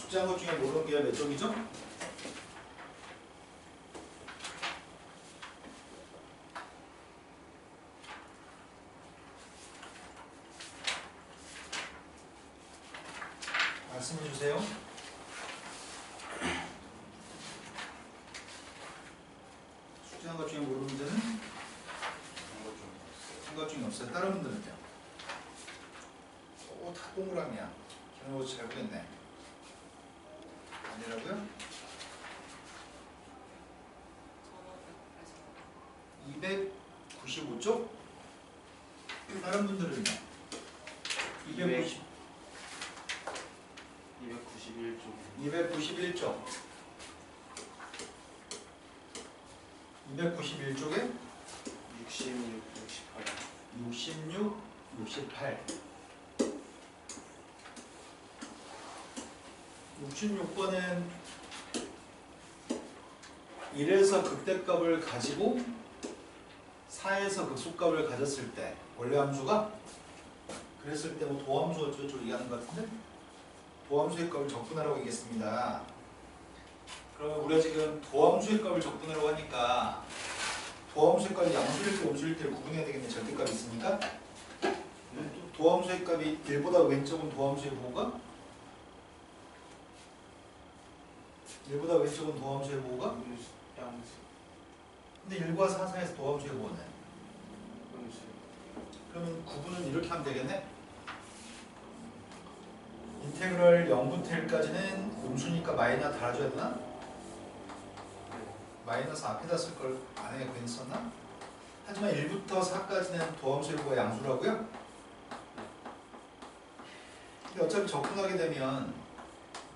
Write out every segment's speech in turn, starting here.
숙제한 것 중에 모르는 게 몇 쪽이죠? 말씀해 주세요. 숙제한 것 중에 모르는 문제는 한 것 중에 없어요. 다른 분들은요? 오, 다 동그라미야. 기록을 잘 보겠네. 아니라고요? 295쪽? 다른 분들은요? 290. 291쪽. 291쪽에 66, 68. 66, 68. 66번은 1에서 극대값을 가지고 4에서 극소값을 가졌을 때 원래 함수가 그랬을 때 뭐 도함수 어쩌고저쩌고 얘기하는 것 같은데 도함수의 값을 적분하라고 얘기했습니다. 그러면 우리가 지금 도함수의 값을 적분하라고 하니까 도함수의 값이 양수일 때 음수일 때를 구분해야 되겠네. 절대값이 있으니까. 도함수의 값이 1보다 왼쪽은 도함수의 보호가 1보다 왼쪽은 도함수의 보호가 양수. 근데 1과 4 사이에서 도함수의 보호는 음수. 그러면 구분은 이렇게 하면 되겠네. 인테그럴 0부터 1까지는 음수니까 마이너스 달아줘야 되나? 마이너스 앞에다 쓸 걸 안에 괜히 썼나? 하지만 1부터 4까지는 도함수의 보호가 양수라고요? 근데 어차피 적분하게 되면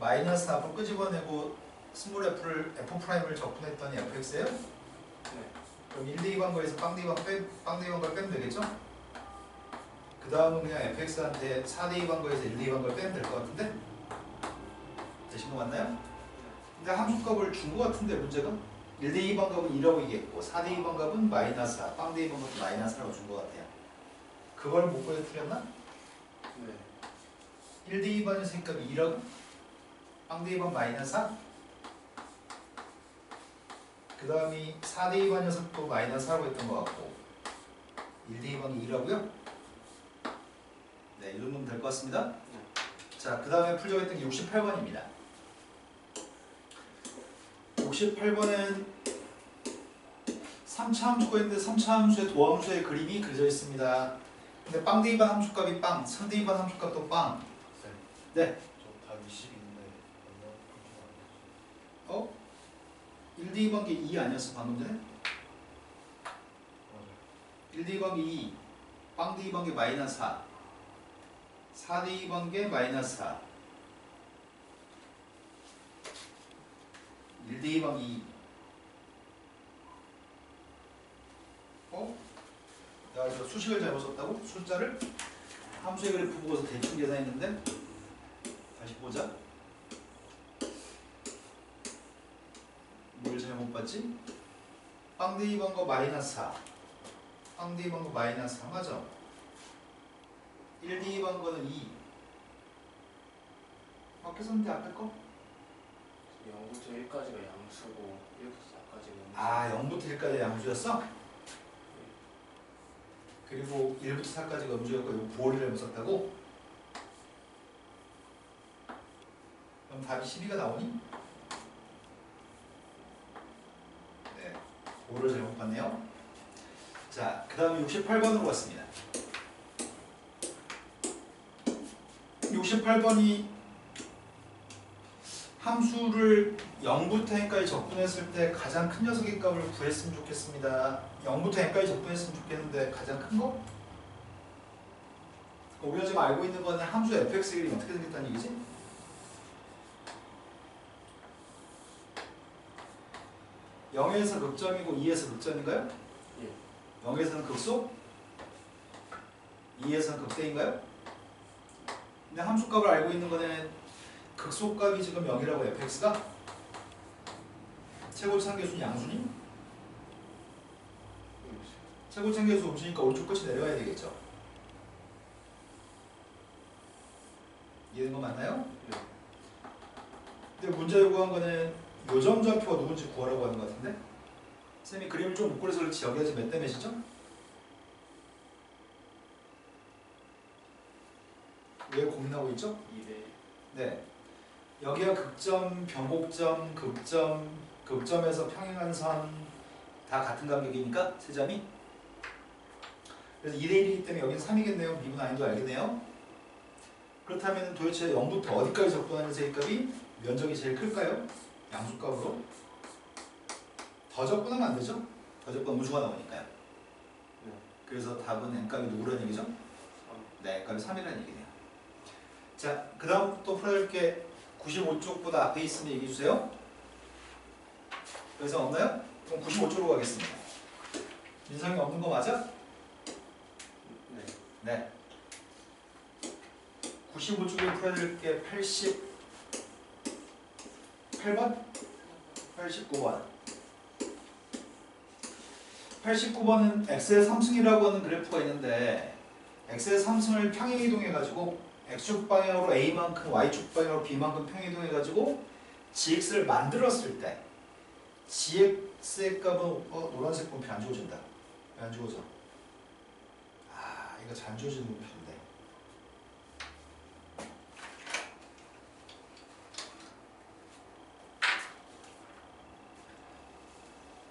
마이너스 앞을 끄집어내고 스몰 f를 f'을 적분했더니 fx예요? 네. 그럼 1, 2 방거에서 빵, 2 방걸 빼면 되겠죠? 그 다음은 그냥 fx한테 4, 2 방거에서 1, 2 방걸 빼면 될 것 같은데? 되신 거 맞나요? 근데 함수값을 준 것 같은데 문제가? 1, 2 방값은 2라고 얘기했고 4, 2 방값은 마이너스 4, 빵, 2 방값은 마이너스 4라고 준 것 같아요. 그걸 못 보여 틀렸나? 네. 1, 2 반의 색값이 2라고? 빵, 2 방 마이너스 4? 그 다음이 4대 2반 녀석도 마이너스 4라고 했던 것 같고 1대 2반이 2라고요? 네, 이 정도면 될 것 같습니다. 네. 자, 그 다음에 풀자고 했던 게 68번입니다. 68번은 3차 함수가 있는데 3차 함수의 도함수의 그림이 그려져 있습니다. 근데 빵 대 2반 함수값이 빵, 3대 2반 함수값도 빵. 네. 저답 20인데. 어? 1대 2반계 2 아니었어 방금 전에? 1대 2반계 2, 빵 대 2반계 마이너스 4, 4대 2반계 마이너스 4, 1대 2반계 2. 어? 야, 저 수식을 잘못 썼다고? 숫자를? 함수의 그래프 보고서 대충 계산했는데? 다시 보자. 뭘 잘못 봤지? 빵 대 2반거 마이너스 4, 빵 대 2반거 마이너스 4 맞아? 1 대 2반거는 2. 밖에 썼는데 앞에 거? 0부터 1까지가 양수고 1부터 4까지가 아, 0부터 1까지 양수였어? 그리고 1부터 4까지가 음수였고 이거 부호를 썼다고? 그럼 답이 12가 나오니? 네, 부호를 잘못 봤네요. 자, 그 다음에 68번으로 왔습니다. 68번이 함수를 0부터 n까지 적분했을 때 가장 큰 녀석의 값을 구했으면 좋겠습니다. 0부터 n까지 적분했으면 좋겠는데 가장 큰 거? 우리가 지금 알고 있는 거는 함수 fx의 그림이 어떻게 생겼다는 얘기지? (0에서) 극점이고 (2에서) 극점인가요? 예. 0에서는 극소? 2에서는 극대인가요? 근데 함수값을 알고 있는 거는 극소값이 지금 0이라고 fx가 최고차계수는 양수니? 최고차계수 음수니까 오른쪽 끝이 내려가야 되겠죠? 이해된 거 맞나요? 네. 근데 문제 요구한 거는 요점좌표가 누군지 구하라고 하는 것 같은데? 쌤이 그림을 좀 못 그려서 그렇지 여기가 지금 몇 대 몇이죠? 왜 고민하고 있죠? 2대 네. 여기가 극점, 변곡점, 극점, 극점에서 평행한 선 다 같은 간격이니까 세 점이. 그래서 2대 1이기 때문에 여기는 3이겠네요. 미분 아닌도 알겠네요. 그렇다면 도대체 0부터 어디까지 적분하는 세입값이 면적이 제일 클까요? 양수값으로. 더 적분하면 안 되죠? 더 적분하면 무수가 나오니까요. 네. 그래서 답은 n값이 누구라는 얘기죠? 3. 네, n값이 3이라는 얘기네요. 자, 그 다음 또 풀어줄게. 95쪽보다 앞에 있으면 얘기해주세요. 그래서 없나요? 그럼 95쪽으로 가겠습니다. 민성이 없는 거 맞아? 네. 네. 95쪽에 풀어줄게. 88번? 89번. 89번은 x의 3승이라고 하는 그래프가 있는데 x의 3승을 평행이동해가지고 x축 방향으로 a만큼 y축 방향으로 b만큼 평행이동해가지고 gx를 만들었을 때 gx의 값은 노란색 분표 안 지워진다. 왜 안 지워져? 아 이거 잘 안 지워지는 분표인데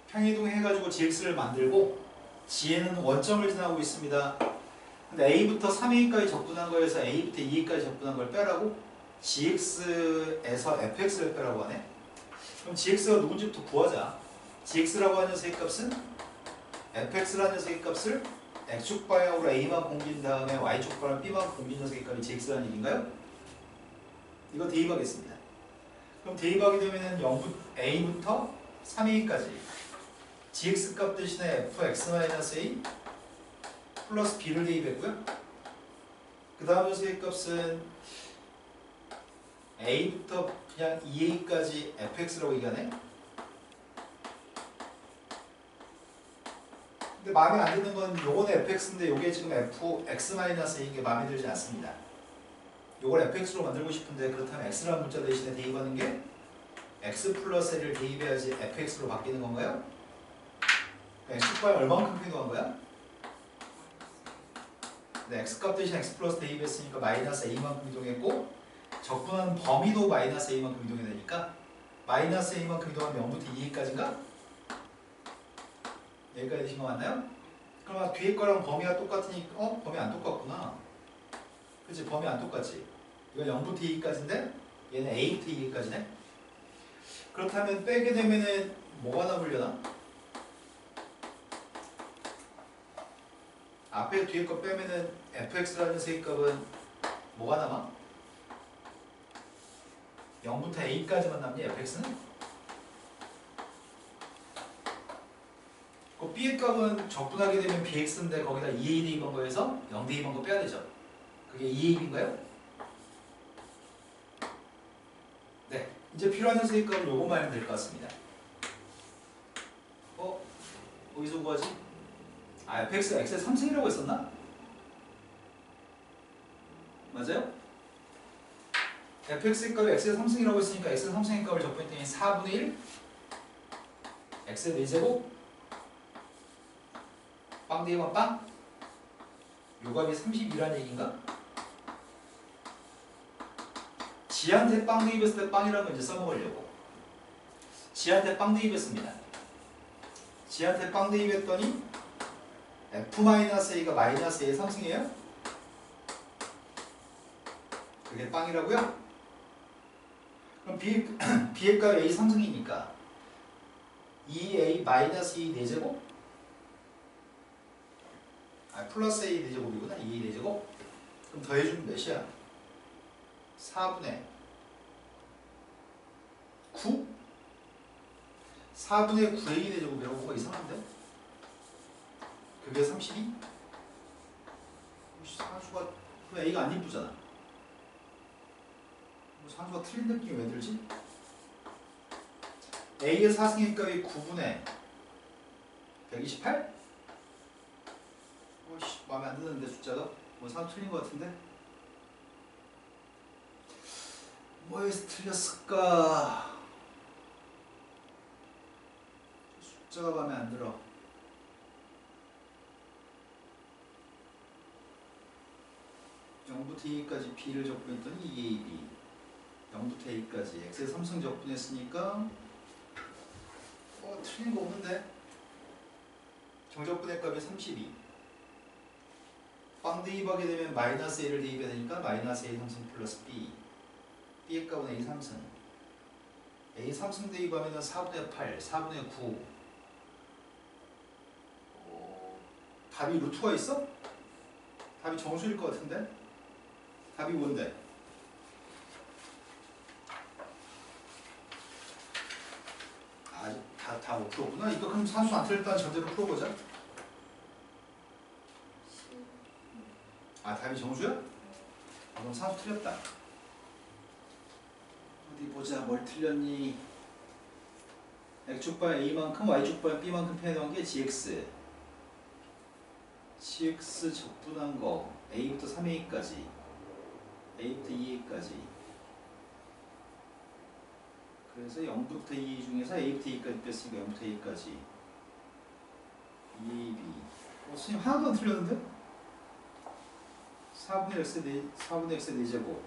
평행이동 해가지고 gx를 만들고 g에는 원점을 지나고 있습니다. 근데 a부터 3a까지 접근한 거에서 a부터 2a까지 접근한 걸 빼라고 gx에서 fx를 빼라고 하네. 그럼 gx가 누군지부터 구하자. gx라고 하는 녀석의 값은 fx라는 녀석의 값을 x축 방향으로 a만 공긴 다음에 y축 방향으로 b만 공긴 녀석의 값이 gx라는 얘기인가요? 이거 대입하겠습니다. 그럼 대입하게 되면은 0a부터 3a까지 gx 값 대신에 fx-a 플러스 b를 대입했고요. 그 다음 녀석의 값은 a부터 그냥 2a까지 fx라고 얘기하네. 근데 마음에 안 드는 건 요거는 fx인데 요게 지금 fx-a인 게 마음에 들지 않습니다. 요걸 fx로 만들고 싶은데 그렇다면 x라는 문자 대신에 대입하는 게 x 플러스 를 대입해야지 fx로 바뀌는 건가요? x축방이 얼마만큼 표현한 거야? 네, x값 대신 x 플러스 대입했으니까 마이너스 a만큼 이동했고 적분한 범위도 마이너스 a만큼 이동해야 되니까 마이너스 a만큼 이동하면 0부터 2a까지인가? 여기까지 되신 거 맞나요? 그럼 뒤에 거랑 범위가 똑같으니까 범위 안 똑같구나. 그치? 범위 안 똑같지? 이건 0부터 2까지인데 얘는 a부터 2까지네? 그렇다면 빼게 되면은 뭐가 남으려나? 앞에 뒤에 거 빼면은 fx라는 세입값은 뭐가 남아? 0부터 a까지만 남니 fx는? 그 b의 값은 적분하게 되면 bx인데 거기다 2a 대입한 거에서 0 대입한 거 빼야 되죠. 그게 2a인가요? 네, 이제 필요한 세입값은 요것만 하면 될 것 같습니다. 어디서 구하지? fx가 x의 3승이라고 했었나? 맞아요? fx의 값이 x의 3승이라고 했으니까 x의 3승의 값을 적분했더니 4분의 1 x의 4제곱 빵 대입한 빵? 요 값이 32라는 얘기인가? 지한테 빵 대입했을 때 빵이라는 거 이제 써먹으려고 지한테 빵 대입했습니다. 지한테 빵 대입했더니 f-a가 마이너스 a의 3승이에요? 그게 빵이라고요? 그럼 b의 값이 a 3승이니까 2a 마이너스 2 4제곱? 플러스 a 4제곱이구나. 2a 4제곱? 그럼 더해주면 몇이야? 4분의 9? 4분의 9a 4제곱이라고 뭔가 이상한데? 그게 32? 산수가 그 a가 안 이쁘잖아. 산수가 틀린 느낌이 왜 들지? a의 4승의 값이 9분의 128? 마음에 안 드는데 숫자가? 산수 틀린 것 같은데? 뭐에서 틀렸을까? 숫자가 마음에 안 들어. 0부터 2까지 b를 적분했더니 2ab 0부터 a까지 x의 3승 적분했으니까 틀린 거 없는데? 정적분의 값이 32 빵 대입하게 되면 마이너스 a를 대입해야 되니까 마이너스 a 3승 플러스 b b의 값은 a 3승 a 3승 대입하면 4분의 8, 4분의 9 답이 루트가 있어? 답이 정수일 것 같은데? 답이 뭔데? 다 못 풀었구나. 이거 그럼 산수 안 틀렸다는 전제로 풀어보자. 답이 정수야? 그럼 산수 틀렸다. 어디 보자. 뭘 틀렸니? x축방 a만큼 y축방 b만큼 표현한 게 gx gx 적분한 거 a부터 3a까지 a부터 2a까지 그래서 0부터 2 중에서 a부터 2까지 뺐으니까 0부터 2까지 2ab 선생님 하나도 안 틀렸는데? 4분의 x의 4제곱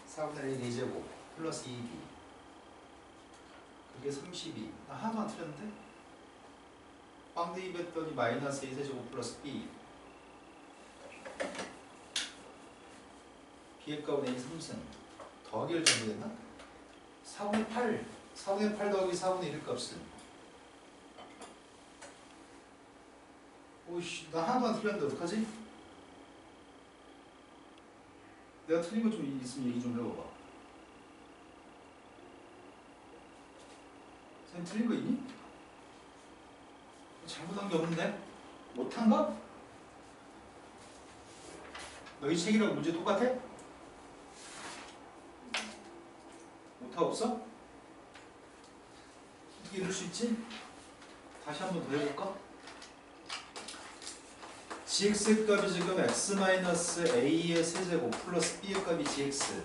4분의 a 4제곱 플러스 2b 그게 32 나 하나도 안 틀렸는데? 빵 대입했더니 마이너스 a 세제곱 플러스 b b의 값은 a 3승 더하기를 정리됐나? 4분의 8 4분의 8 더하기 4분의 1의 값은 오이씨 나 하나도 안 틀렸는데 어떡하지? 내가 틀린 거 좀 있으면 얘기 좀 해봐봐. 선생님 틀린 거 있니? 잘못한 게 없는데? 못한가? 너희 책이랑 문제 똑같아? 못하 없어? 어떻게 이럴 수 있지? 다시 한 번 더 해볼까? gx 값이 지금 x-a의 세제곱 플러스 b의 값이 gx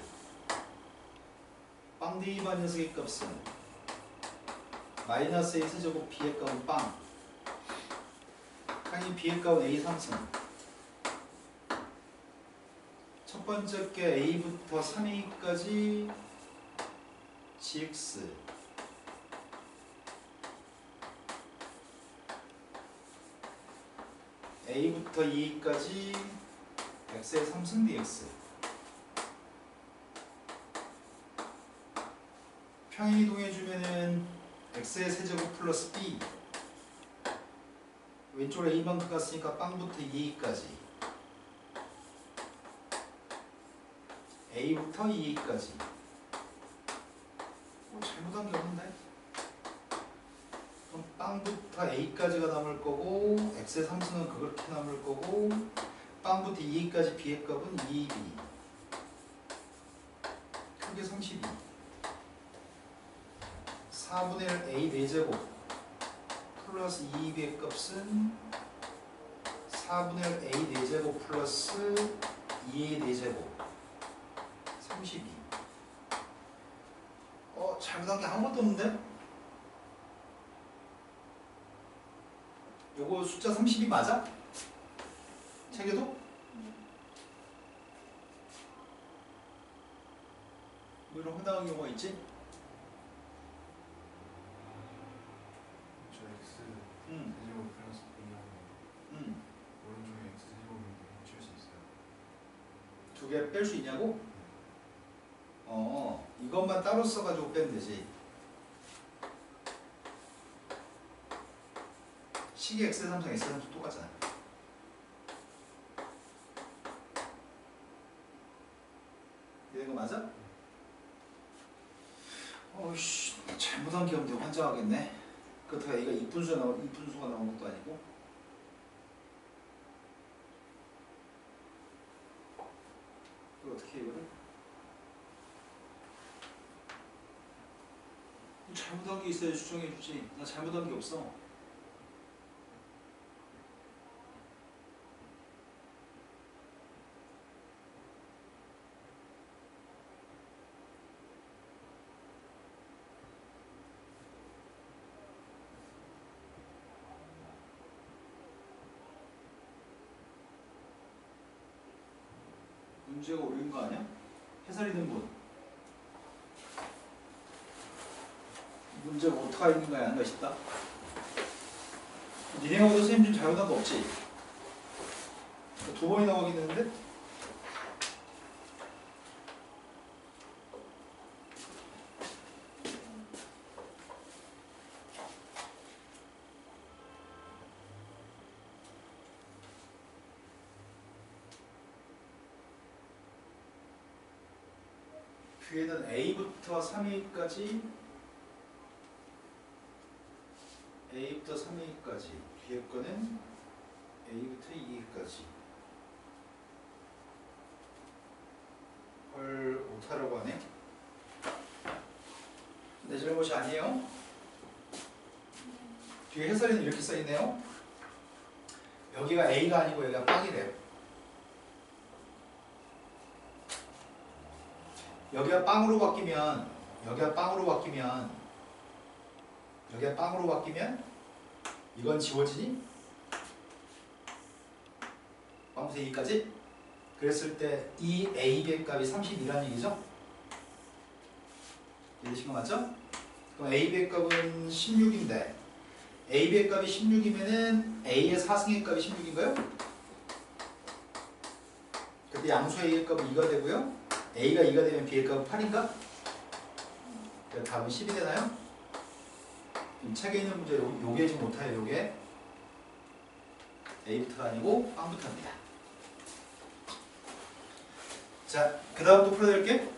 빵 대입한 녀석의 값은 마이너스 a 세제곱 b의 값은 빵 당연히 b의 값은 a 3승 첫 번째 게 a부터 3a까지 gx a부터 2까지 x의 3승 dx 평행이동해주면은 x의 세제곱 플러스 b 왼쪽으로 a만큼 갔으니까 빵부터 2까지 a부터 2까지 잘못한 게 없는데? 그럼 빵부터 a까지가 남을 거고 x의 3승은 그렇게 남을 거고 빵부터 2까지 b의 값은 2b 크게 32 4분의 1 a 4제곱 플러스 2b의 값은 4분의 1 a 4제곱 플러스 2a 4제곱 32 잘못한 게 아무것도 없는데? 요거 숫자 32 맞아? 책에도? 뭐 이런 황당한 경우가 있지? 저 x 세제곱 플러스 b하고 오른쪽에 x 세제곱인데 칠 수 있어요. 두 개 뺄 수 있냐고? 이것만 따로 써가지고 빼면 되지. 식이 x의 3승, x의 3승 똑같잖아. 이거 맞아? 어이씨, 잘못한 게 없는데 환장하겠네. 그렇다고 얘가 이분수가 나온 것도 아니고. 이거 어떻게 해, 이거를? 잘못한 게 있어야 수정해 주지. 나 잘못한 게 없어. 문제가 오류인 거 아니야? 해설이는 분. 문제가 오타가 있는 거야 아닌가 싶다. 니네하고도 선생님 좀 잘못한 거 없지? 두 번이나 확인했는데? 뒤에는 A부터 3A까지 A부터 3A까지 뒤에 거는 A부터 2A까지 헐 오타라고 하네. 내 잘못이 아니에요. 뒤에 해설에는 이렇게 써있네요. 여기가 A가 아니고 여기가 빵이래요. 여기가 빵으로 바뀌면 이건 지워지니? 빵부터 2까지? 그랬을 때 이 AB의 값이 32라는 얘기죠? 이해되신 거 맞죠? 그럼 AB의 값은 16인데 AB의 값이 16이면은 A의 4승의 값이 16인가요? 그때 양수 A의 값은 2가 되고요. A가 2가 되면 B의 값은 8인가? 그러니까 답은 10이 되나요? 책에 있는 문제 요게 지금 못해요. 요게 A부터가 아니고 빵부터입니다. 자, 그 다음 또 풀어드릴게.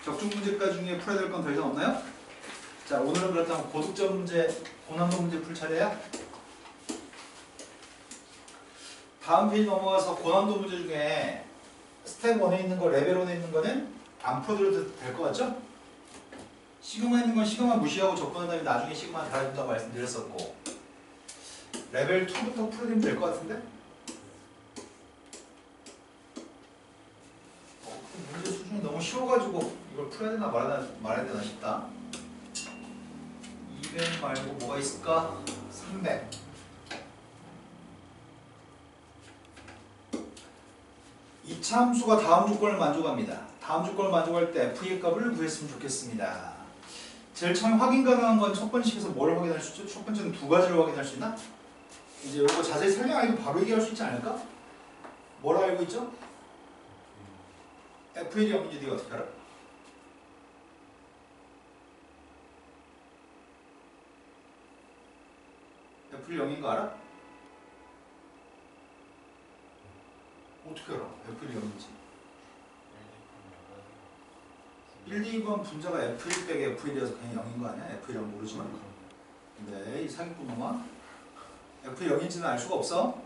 적중 문제까지 중에 풀어야 될 건 더 이상 없나요? 자, 오늘은 그렇다면 고득점 문제, 고난도 문제 풀 차례야. 다음 페이지 넘어가서 고난도 문제 중에 스텝 1에 있는 거, 레벨 1에 있는 거는 안 풀어드려도 될 것 같죠? 시그마 있는 건 시그마 무시하고 접근한 다음에 나중에 시그마 달아준다고 말씀드렸었고 레벨 2부터 풀어드리면 될 것 같은데? 문제 수준이 너무 쉬워가지고 이걸 풀어야 되나 말아야 되나 싶다. 200 말고 뭐가 있을까? 300. 이 참수가 다음 조건을 만족합니다. 다음 조건을 만족할 때 F의 값을 구했으면 좋겠습니다. 제일 처음 확인 가능한 건 첫 번씩에서 뭘 확인할 수 있죠? 첫 번째는 두 가지를 확인할 수 있나? 이제 이거 자세히 설명 안 해도 바로 얘기할 수 있지 않을까? 뭘 알고 있죠? F1이 0인지 네가 어떻게 알아? F1 0인 거 알아? 어떻게 알아? F1이 0인지 1, 2번 분자가 F1 빼기 F1이어서 그냥 0인 거 아니야? F1이라고 모르지만 근데 이 사기꾼 놈아 F1 0인지는 알 수가 없어?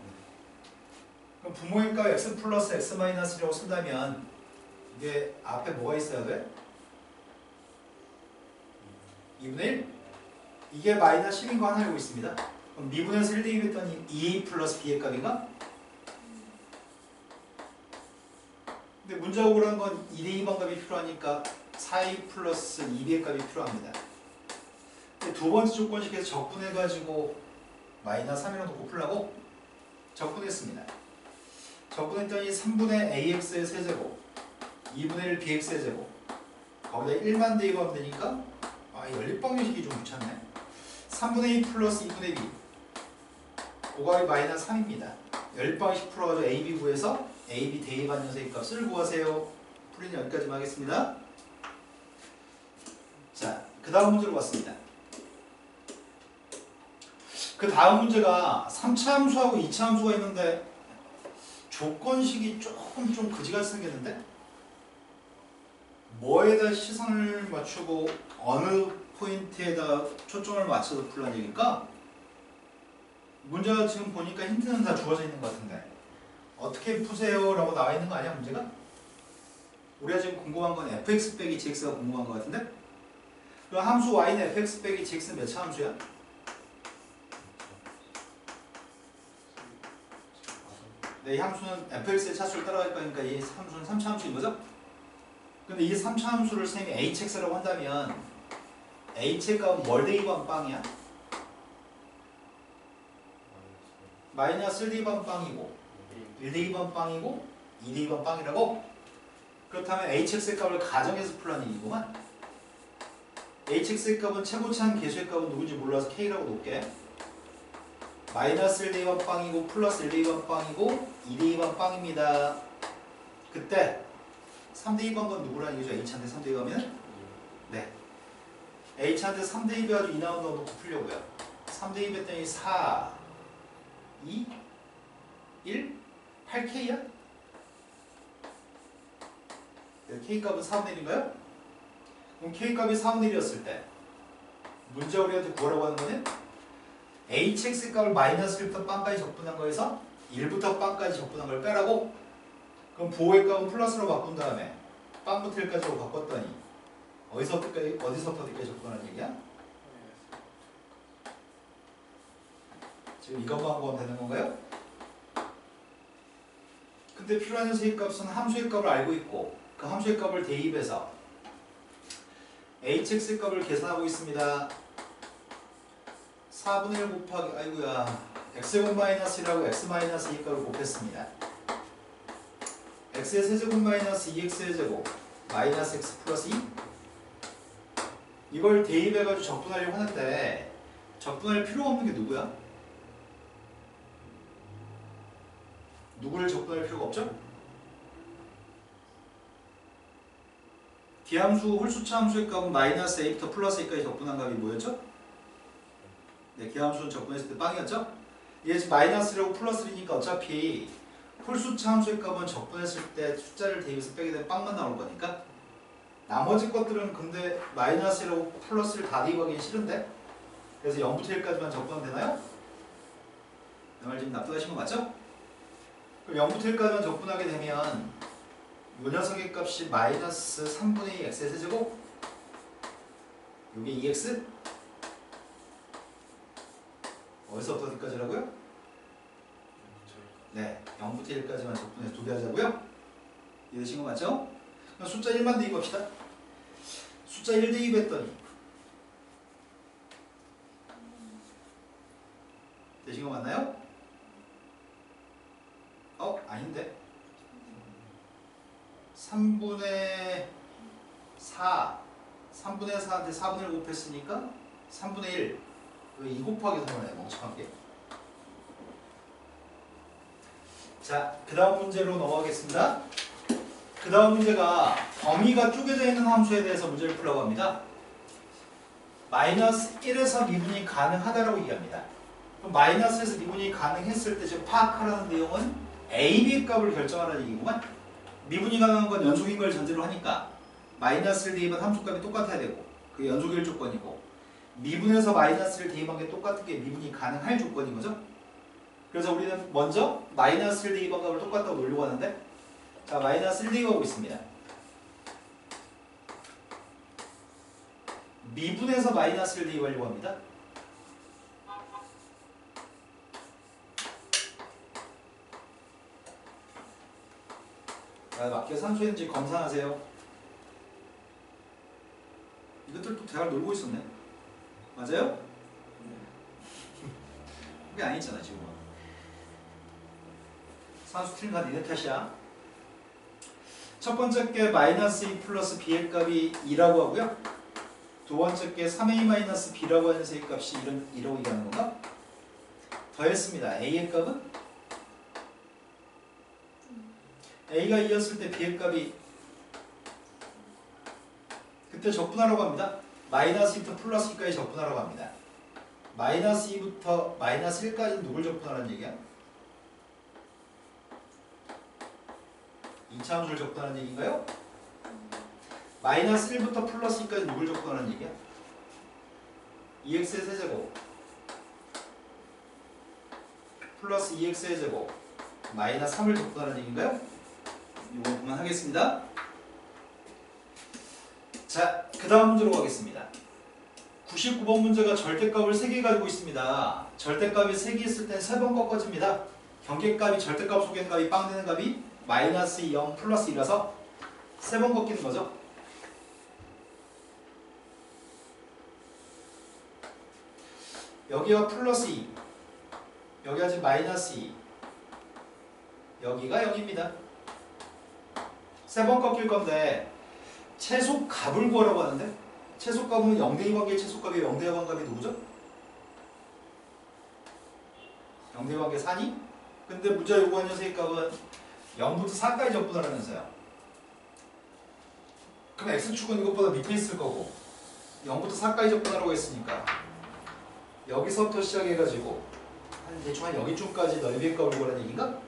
그럼 부모의 값 X 플러스 X 마이너스라고 쓴다면 이게 앞에 뭐가 있어야 돼? 2분의 1? 이게 마이너스 10인 거 하나 알고 있습니다. 그럼 미분에서 1 대입했더니 2A 플러스 B의 값인가? 근데 문제가 오그란 건 2대2 방법이 필요하니까 4A 플러스 2B의 값이 필요합니다. 근데 두 번째 조건식에서 적분해가지고 마이너스 3이랑 놓고 풀라고 적분했습니다. 적분했더니 3분의 AX의 세제곱 2분의 1 BX의 제곱 거기다 1만 대입하면 되니까 연립방정식이 좀 귀찮네. 3분의 2 플러스 2분의 B 고각이 마이너스 3입니다. 연립방정식 풀어가지고 AB 구해서 AB 대입한 녀석의 값을 구하세요. 풀이는 여기까지만 하겠습니다. 자, 그 다음 문제로 왔습니다. 그 다음 문제가 3차 함수하고 2차 함수가 있는데 조건식이 조금 좀 그지같이 생겼는데 뭐에다 시선을 맞추고 어느 포인트에다 초점을 맞춰서 풀라는 얘기일까? 문제가 지금 보니까 힌트는 다 주어져 있는 것 같은데 어떻게 푸세요? 라고 나와 있는 거 아니야 문제가? 우리가 지금 궁금한 건 fx 빼기 gx가 궁금한 것 같은데? 그럼 함수 y는 fx 빼기 gx는 몇 차 함수야? 네, 이 함수는 fx의 차수를 따라갈 거니까 이 함수는 3차 함수인 거죠? 근데 이 3차 함수를 쌤이 hx라고 한다면 h의 값은 뭘 대입한 빵이야? 마이너스 1 대입한 빵이고 1대2번 빵이고 2대2번 빵이라고? 그렇다면 hx의 값을 가정해서 풀라는 얘기구만. hx의 값은 최고차한 개수의 값은 누군지 몰라서 k라고 놓을게. 마이너스 1대2번 빵이고 플러스 1대2번 빵이고 2대2번 빵입니다. 그때 3대2번 건 누구라는 얘기죠? h한테 3대2번이면? 네. h한테 3대2 해가지고 2 나온다고 놓고 풀려고요. 3대2 했더니 4, 2, 1, 8k야? k값은 4분의 1인가요? 그럼 k값이 4분의 1이었을 때 문제 우리한테 구하라고 하는 거는 hx 값을 마이너스 1부터 빵까지 적분한 거에서 1부터 빵까지 적분한 걸 빼라고? 그럼 부호의 값은 플러스로 바꾼 다음에 빵부터 1까지로 바꿨더니 어디서부터 어디까지 적분하는 얘기야? 지금 이것만 구하면 되는 건가요? 근데 필요한 녀석의 값은 함수의 값을 알고 있고 그 함수의 값을 대입해서 hx 값을 계산하고 있습니다. 4분의 1 곱하기 아이고야 x제곱 마이너스 1하고 x 마이너스 2 값을 곱했습니다. x의 세제곱 마이너스 2x의 제곱 마이너스 x 플러스 2 이걸 대입해가지고 적분하려고 하는데 적분할 필요가 없는 게 누구야? 누구를 적분할 필요가 없죠? 기함수 홀수차 함수의 값은 마이너스 a부터 플러스 a까지 적분한 값이 뭐였죠? 네, 기함수는 적분했을 때 빵이었죠? 이게 지금 마이너스라고 플러스니까 어차피 홀수차 함수의 값은 적분했을 때 숫자를 대입해서 빼게 되면 빵만 나올 거니까 나머지 것들은 근데 마이너스라고 플러스를 다 대입하기는 싫은데 그래서 0부터 1까지만 적분하면 되나요? 내 말 지금 납득하신 거 맞죠? 그럼 0부터 1까지만 적분하게 되면 이 녀석의 값이 마이너스 3분의 2 x의 세제곱 이게 2x 어디서부터 어디까지라고요? 네, 0부터 1까지만 적분해서 두 개 하자고요? 이해되신 거 맞죠? 그럼 숫자 1만 대입합시다. 숫자 1 대입했더니 되신 거 맞나요? 아닌데 3분의 4 3분의 4한테 4분의 1 곱했으니까 3분의 1 왜 2 곱하기 3을 해 멍청하게. 자, 그 다음 문제로 넘어가겠습니다. 그 다음 문제가 범위가 쪼개져 있는 함수에 대해서 문제를 풀라고 합니다. 마이너스 1에서 미분이 가능하다라고 얘기합니다. 그럼 마이너스에서 미분이 가능했을 때 지금 파악하라는 내용은 a, b 값을 결정하라는 얘기구만. 미분이 가능한 건 연속인 걸 전제로 하니까 마이너스를 대입한 함수값이 똑같아야 되고 그게 연속일 조건이고 미분에서 마이너스를 대입한 게 똑같은 게 미분이 가능할 조건인 거죠. 그래서 우리는 먼저 마이너스를 대입한 값을 똑같다고 놓으려고 하는데 자, 마이너스를 대입하고 있습니다. 미분에서 마이너스를 대입하려고 합니다. 자, 맞게 산수했는지 검사하세요. 이것들 또 대화를 놀고 있었네. 맞아요? 그게 아니잖아 지금은. 산수 틀린 건 니네 탓이야. 첫 번째 게 마이너스 2 플러스 b의 값이 2라고 하고요. 두 번째 게 3a 마이너스 b라고 하는 세 값이 2라고 얘기하는 건가? 더했습니다. a의 값은 a가 2였을 때 b의 값이 그때 적분하라고 합니다. 마이너스 2부터 플러스 2까지 적분하라고 합니다. 마이너스 2부터 마이너스 1까지는 누굴 적분하라는 얘기야? 2차 함수를 적분하는 얘기인가요? 마이너스 1부터 플러스 2까지 누굴 적분하는 얘기야? 2x의 세제곱 플러스 2x의 제곱 마이너스 3을 적분하는 얘기인가요? 이거 그만하겠습니다. 자, 그 다음 문제로 가겠습니다. 99번 문제가 절대값을 3개 가지고 있습니다. 절대값이 3개 있을 땐 3번 꺾어집니다. 경계값이 절대값 속의 값이 빵 되는 값이 마이너스 0 플러스 2라서 3번 꺾이는 거죠. 여기가 플러스 2 여기가 지금 마이너스 2 여기가 0입니다. 세 번 꺾일 건데 최소값을 구하라고 하는데 최소값은 0대2 관계의 최소값이 0대2 관계이 누구죠? 0대2 관계 4니? 근데 문제가 요구한 녀석의 값은 0부터 4까지 접근하라면서요. 그럼 x축은 이것보다 밑에 있을 거고 0부터 4까지 접근하라고 했으니까 여기서부터 시작해가지고 한 대충 한 여기쯤까지 넓이의 값을 구하라는 얘기인가?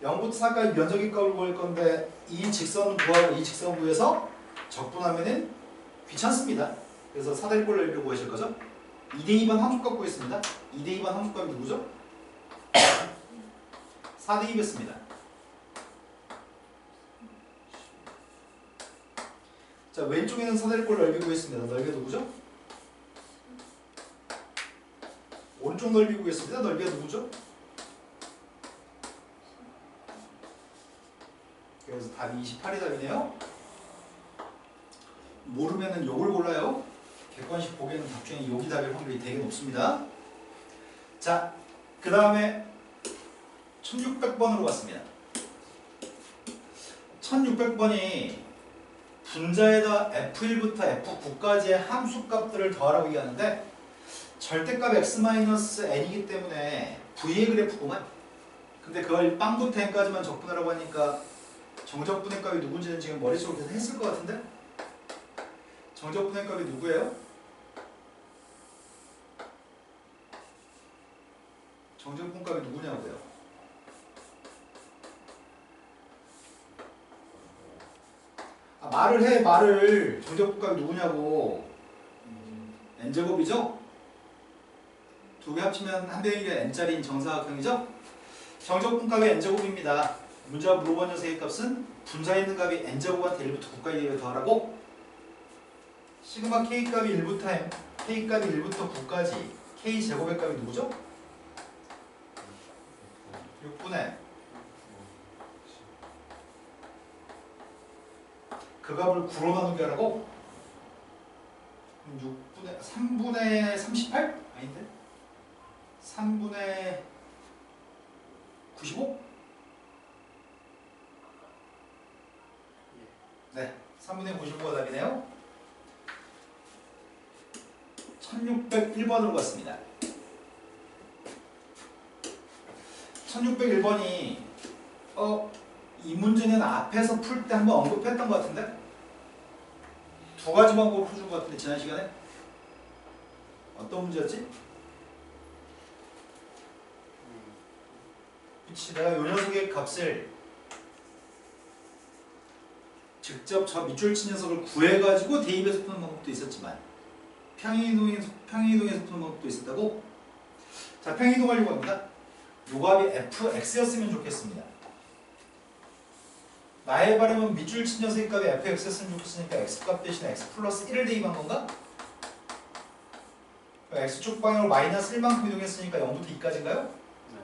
0부터 4까지 면적의 값을 구할 건데 이 직선 구하고 이 직선 구해서 적분하면은 귀찮습니다. 그래서 4대꼴 넓이를 구하실 거죠? 2대2반 함수값 구했습니다. 2대2반 함수값이 누구죠? 4대2였습니다. 자, 왼쪽에는 4대꼴 넓이 구했습니다. 넓이가 누구죠? 오른쪽 넓이 구했습니다. 넓이가 누구죠? 그래서 답이 28이 답이네요. 모르면은 요걸 골라요. 객관식 보기에는 답 중에 여기 답일 확률이 되게 높습니다. 자, 그 다음에 1600번으로 갔습니다. 1600번이 분자에다 F1부터 F9까지의 함수값들을 더하라고 얘기하는데 절대값 x-n이기 때문에 V의 그래프구만. 근데 그걸 빵부터 n까지만 적분하라고 하니까 정적분의 값이 누군지는 지금 머릿속에서 했을 것 같은데? 정적분의 값이 누구예요? 정적분 값이 누구냐고요? 아, 말을 해, 말을. 정적분 값이 누구냐고. n제곱이죠? 두 개 합치면 한 대 1의 n짜리인 정사각형이죠? 정적분 값이 n제곱입니다. 문제가 물어본 녀석의 값은 분자에 있는 값이 n제곱한테 1부터 9까지 더하라고 시그마 k 값이 1부터 m, k 값이 1부터 9까지 k 제곱의 값이 누구죠? 6분의 그 값을 9로 나누게 하라고? 6분의 3분의 38? 아닌데? 3분의 95? 네, 3분의 95가 답이네요. 1601번으로 갔습니다. 1601번이 이 문제는 앞에서 풀 때 한번 언급했던 것 같은데? 두 가지 방법을 풀어준 것 같은데 지난 시간에? 어떤 문제였지? 그치, 내가 요 녀석의 값을 직접 저 밑줄 친 녀석을 구해가지고 대입해서 푸는 방법도 있었지만 평행이동에서 푸는 방법도 있었다고? 자, 평행이동하려고 합니다. 요 값이 fx였으면 좋겠습니다. 나의 바람은 밑줄 친 녀석의 값이 fx였으면 좋겠으니까 x값 대신에 x 플러스 1을 대입한 건가? x축 방향으로 마이너스 1만큼 이동했으니까 0부터 2까지인가요? 네.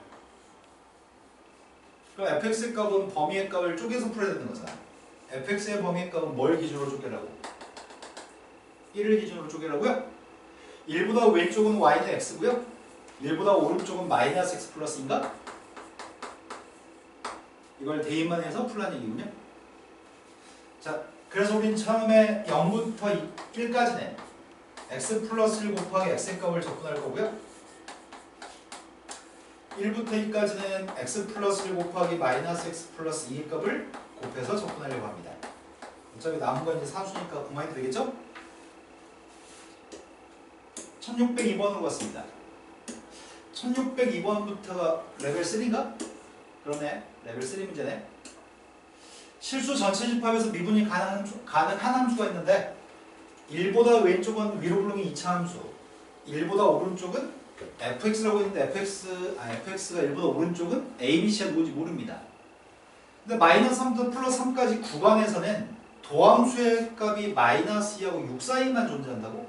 그럼 fx의 값은 범위의 값을 쪼개서 풀어야 되는 거잖아. fx의 범위의 값은 뭘 기준으로 쪼개라고? 1을 기준으로 쪼개라고요? 1보다 왼쪽은 y는 x고요. 1보다 오른쪽은 마이너스 x 플러스인가? 이걸 대입만 해서 풀라는 얘기군요. 자, 그래서 우린 처음에 0부터 1까지는 x 플러스 1 곱하기 x의 값을 접근할 거고요. 1부터 2까지는 x 플러스 1 곱하기 마이너스 x 플러스 2의 값을 곱해서 접근하려고 합니다. 어차피 남은 건 이제 사수니까 그만해도 되겠죠? 1602번으로 갔습니다. 1602번부터가 레벨 3인가? 그러네. 레벨 3 문제네. 실수 전체 집합에서 미분이 가능한 함수가 있는데 1보다 왼쪽은 위로 부르기 2차 함수, 1보다 오른쪽은 fx라고 있는데 fx가 1보다 오른쪽은 a, b, c가 누군지 모릅니다. 근데 마이너스 3부터 플러스 3까지 구간에서는 도함수의 값이 마이너스 2하고 6 사이만 존재한다고?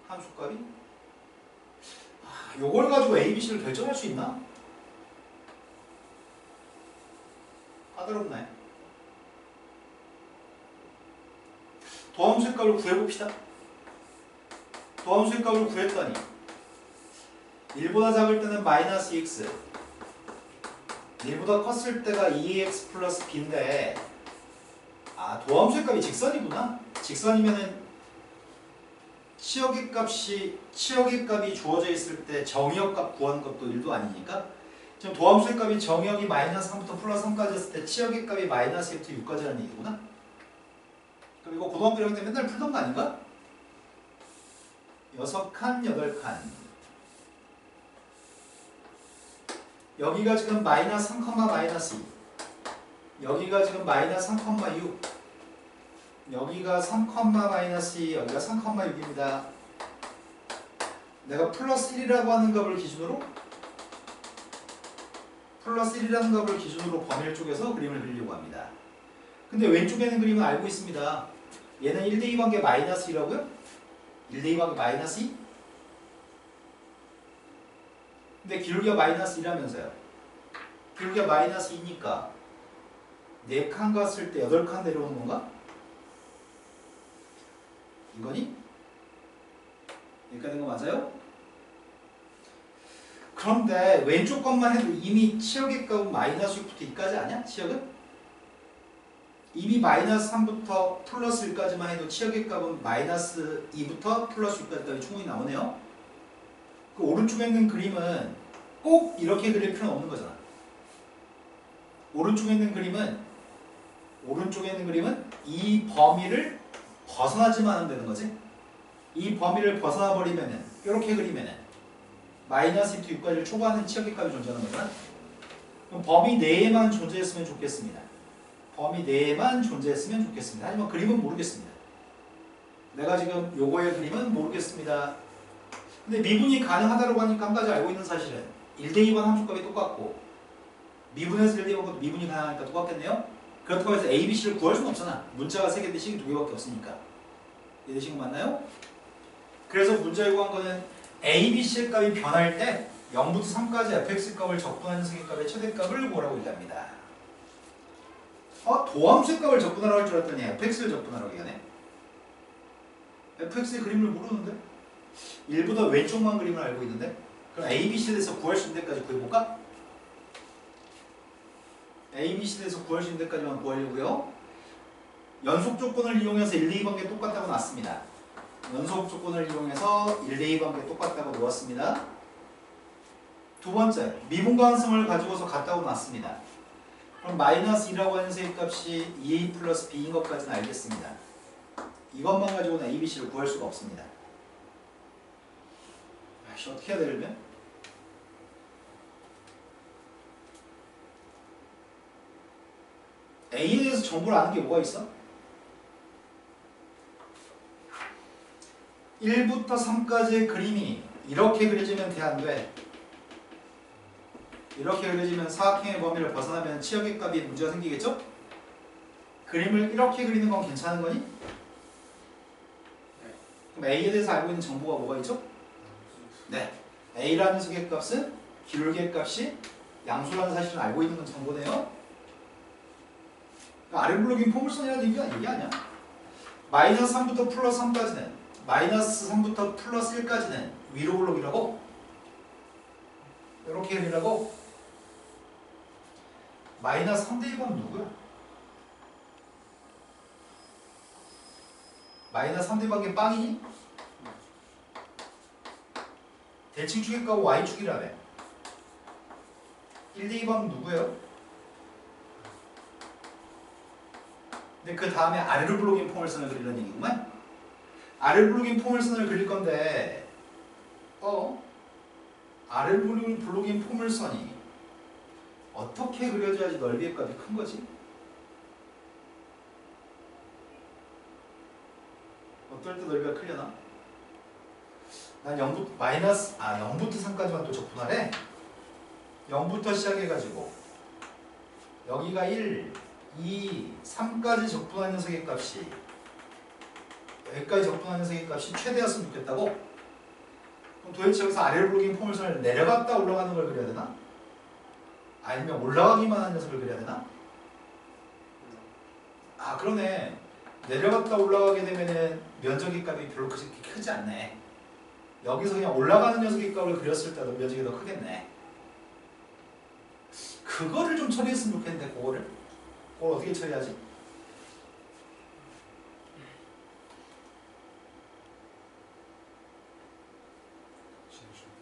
함수값이? 요걸 가지고 a, b, c를 결정할 수 있나? 까다롭네. 도함수의 값을 구해봅시다. 도함수의 값을 구했더니 1보다 작을 때는 마이너스 2x, 1보다 컸을 때가 2ax 플러스 b인데 아 도함수의 값이 직선이구나. 직선이면은 치역의 값이 주어져 있을 때 정의역 값 구하는 것도 1도 아니니까 지금 도함수의 값이 정의역이 마이너스 3부터 플러스 3까지였을 때 치역의 값이 마이너스 2부터 6까지라는 얘기구나. 그럼 이거 고등학교 1학년 때 맨날 풀던 거 아닌가? 6칸, 8칸. 여기가 지금 마이너스 3, 마이너스 2. 여기가 지금 마이너스 3,6. 여기가 3, 마이너스 2. 여기가 3,6입니다. 내가 플러스 1이라고 하는 값을 기준으로 범위를 쪼개서 그림을 그리려고 합니다. 근데 왼쪽에 있는 그림은 알고 있습니다. 얘는 1대2 관계 마이너스 2라고요? 1대2 관계 마이너스 2? 근데 기울기가 마이너스 2라면서요. 기울기가 마이너스 2니까 4칸 갔을 때 8칸 내려오는 건가? 이거니? 여기까지 된 거 맞아요? 그런데 왼쪽 것만 해도 이미 치역의 값은 마이너스 6부터 2까지 아니야? 치역은? 이미 마이너스 3부터 플러스 1까지만 해도 치역의 값은 마이너스 2부터 플러스 6까지 값이 충분히 나오네요. 그 오른쪽에 있는 그림은 꼭 이렇게 그릴 필요는 없는 거잖아. 오른쪽에 있는 그림은 이 범위를 벗어나지만 하면 되는 거지. 이 범위를 벗어나 버리면은 이렇게 그리면은 마이너스 2부터 6까지를 초과하는 치역의 값이 존재하는 거잖아. 그럼 범위 내에만 존재했으면 좋겠습니다. 하지만 그림은 모르겠습니다. 내가 지금 요거의 그림은 모르겠습니다. 근데 미분이 가능하다고 하니까 한 가지 알고 있는 사실은 1대2번 함수값이 똑같고 미분에서 1대2번 것도 미분이 가능하니까 똑같겠네요. 그렇다고 해서 A, B, C를 구할 수는 없잖아. 문자가 3개인데 식이 2개밖에 없으니까. 이해되신 거 맞나요? 그래서 문자에 구한 거는 A, B, C의 값이 변할 때 0부터 3까지 fx 값을 적분하는 세계값의 최대값을 구하라고 얘기합니다. 도함수의 값을 적분하라고 할 줄 알았더니 fx를 적분하라고 얘기하네. fx의 그림을 모르는데? 1보다 왼쪽만 그림을 알고 있는데? 그럼 A, B, C에 대해서 구할 수 있는 데까지 구해볼까? A, B, C에 대해서 구할 수 있는 데까지만 구하려고요. 연속 조건을 이용해서 1, 2 관계 똑같다고 놨습니다. 연속 조건을 이용해서 1대2 관계 똑같다고 놓았습니다. 두 번째, 미분 가능성을 가지고서 같다고 놨습니다. 그럼 마이너스 2라고 하는 세입값이 2a 플러스 b인 것까지는 알겠습니다. 이것만 가지고는 a, b, c를 구할 수가 없습니다. 어떻게 해야 되려면? a에 대해서 정보를 아는 게 뭐가 있어? 1부터 3까지의 그림이 이렇게 그려지면 돼, 안 돼? 이렇게 그려지면 사각형의 범위를 벗어나면 치역의 값이 문제가 생기겠죠? 그림을 이렇게 그리는 건 괜찮은 거니? 네. 그럼 A에 대해서 알고 있는 정보가 뭐가 있죠? 네. A라는 녀석의 값은 기울기의 값이 양수라는 사실을 알고 있는 건 정보네요. 그러니까 아랫블록인 포물선이라는 얘기 아니야? 마이너스 3부터 플러스 3까지는 마이너스 3부터 플러스 1까지는 위로 블록이라고? 이렇게 그리라고? 마이너스 3대 1번은 누구야? 마이너스 3대 1번이 빵이니? 대칭축의 값은 y축이라며. 1대 2번은 누구예요? 근데 그 다음에 아래로 블록인 포물선을 그리려는 얘기구만? 아래로 블록인 포물선을 그릴 건데 아래로 블록인 포물선이 어떻게 그려져야지 넓이의 값이 큰 거지? 어떨 때 넓이가 크려나? 난 0부터 3까지만 또 적분하래. 0부터 시작해가지고 여기가 1, 2, 3까지 적분하는 녀석의 값이 여기까지 적분하는 녀석의 값이 최대였으면 좋겠다고? 그럼 도대체 여기서 아래로 블록인 포물선을 내려갔다 올라가는 걸 그려야 되나? 아니면 올라가기만 하는 녀석을 그려야 되나? 아 그러네. 내려갔다 올라가게 되면은 면적의 값이 별로 그렇게 크지 않네. 여기서 그냥 올라가는 녀석의 값을 그렸을 때도 면적이 더 크겠네. 그거를 좀 처리했으면 좋겠는데 그걸 어떻게 처리하지?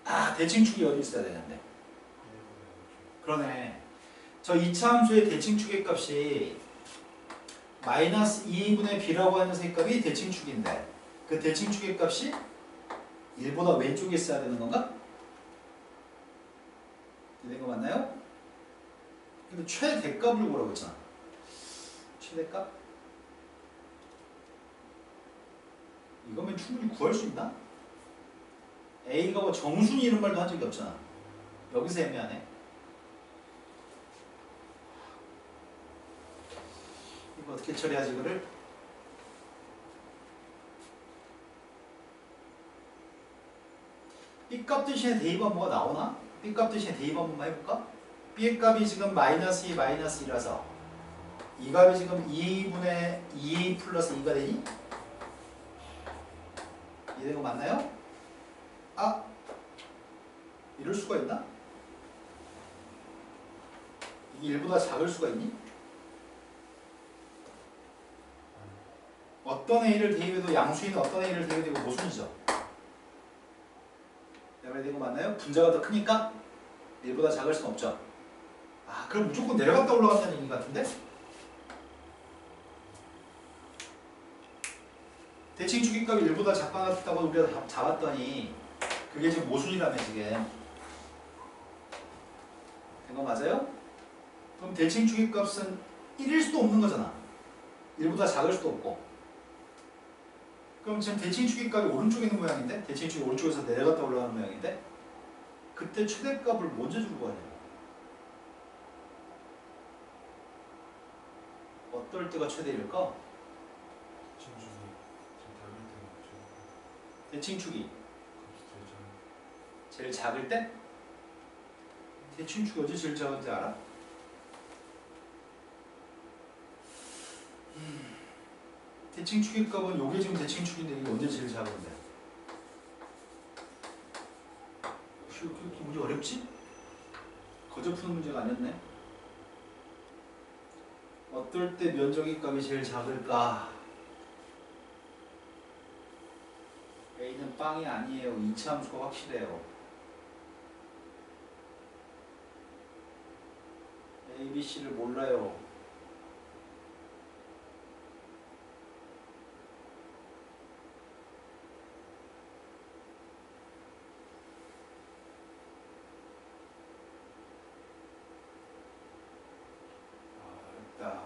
아, 대칭축이 어디 있어야 되는데. 그러네. 저 2차 함수의 대칭축의 값이 마이너스 2분의 b라고 하는 색값이 대칭축인데 그 대칭축의 값이 1보다 왼쪽에 있어야 되는 건가? 이런 거 맞나요? 근데 최대값을 보라고 했잖아. 최대값? 이거면 충분히 구할 수 있나? A가 뭐 정순이 이런 말도 한 적이 없잖아. 여기서 애매하네. 이거 어떻게 처리하지 그를? B값 대신에 대입하면 뭐가 나오나? B값 대신에 대입 한 번만 해볼까? B의 값이 지금 마이너스 2, 마이너스 2라서 이 값이 지금 2분의 2 플러스 2가 되니? 이런 거 맞나요? 아! 이럴 수가 있나? 이게 1보다 작을 수가 있니? 어떤 A를 대입해도 양수인 어떤 A를 대입해도 모순이죠. 내 말이 되는 거 맞나요? 분자가 더 크니까 1보다 작을 수는 없죠. 아, 그럼 무조건 내려갔다 올라간다는 얘기 같은데? 대칭축의 값이 1보다 작다고 우리가 잡았더니 그게 지금 모순이라며 지금. 된 거 맞아요? 그럼 대칭축의 값은 1일 수도 없는 거잖아. 1보다 작을 수도 없고. 그럼 지금 대칭축의 값이 오른쪽에 있는 모양인데 대칭축이 오른쪽에서 내려갔다 올라가는 모양인데 그때 최대값을 먼저 주고 가야 돼요. 어떨 때가 최대일까? 대칭축이 제일 작을 때? 대칭축이 어디 제일 작은지 알아? 대칭축의 값은 요게 지금 대칭축인데 이게 언제 제일 작은데? 혹시 이렇게 문제 어렵지? 거저 푸는 문제가 아니었네. 어떨 때 면적의 값이 제일 작을까? A는 빵이 아니에요. 2차 함수가 확실해요. A, B, C를 몰라요. 어렵다.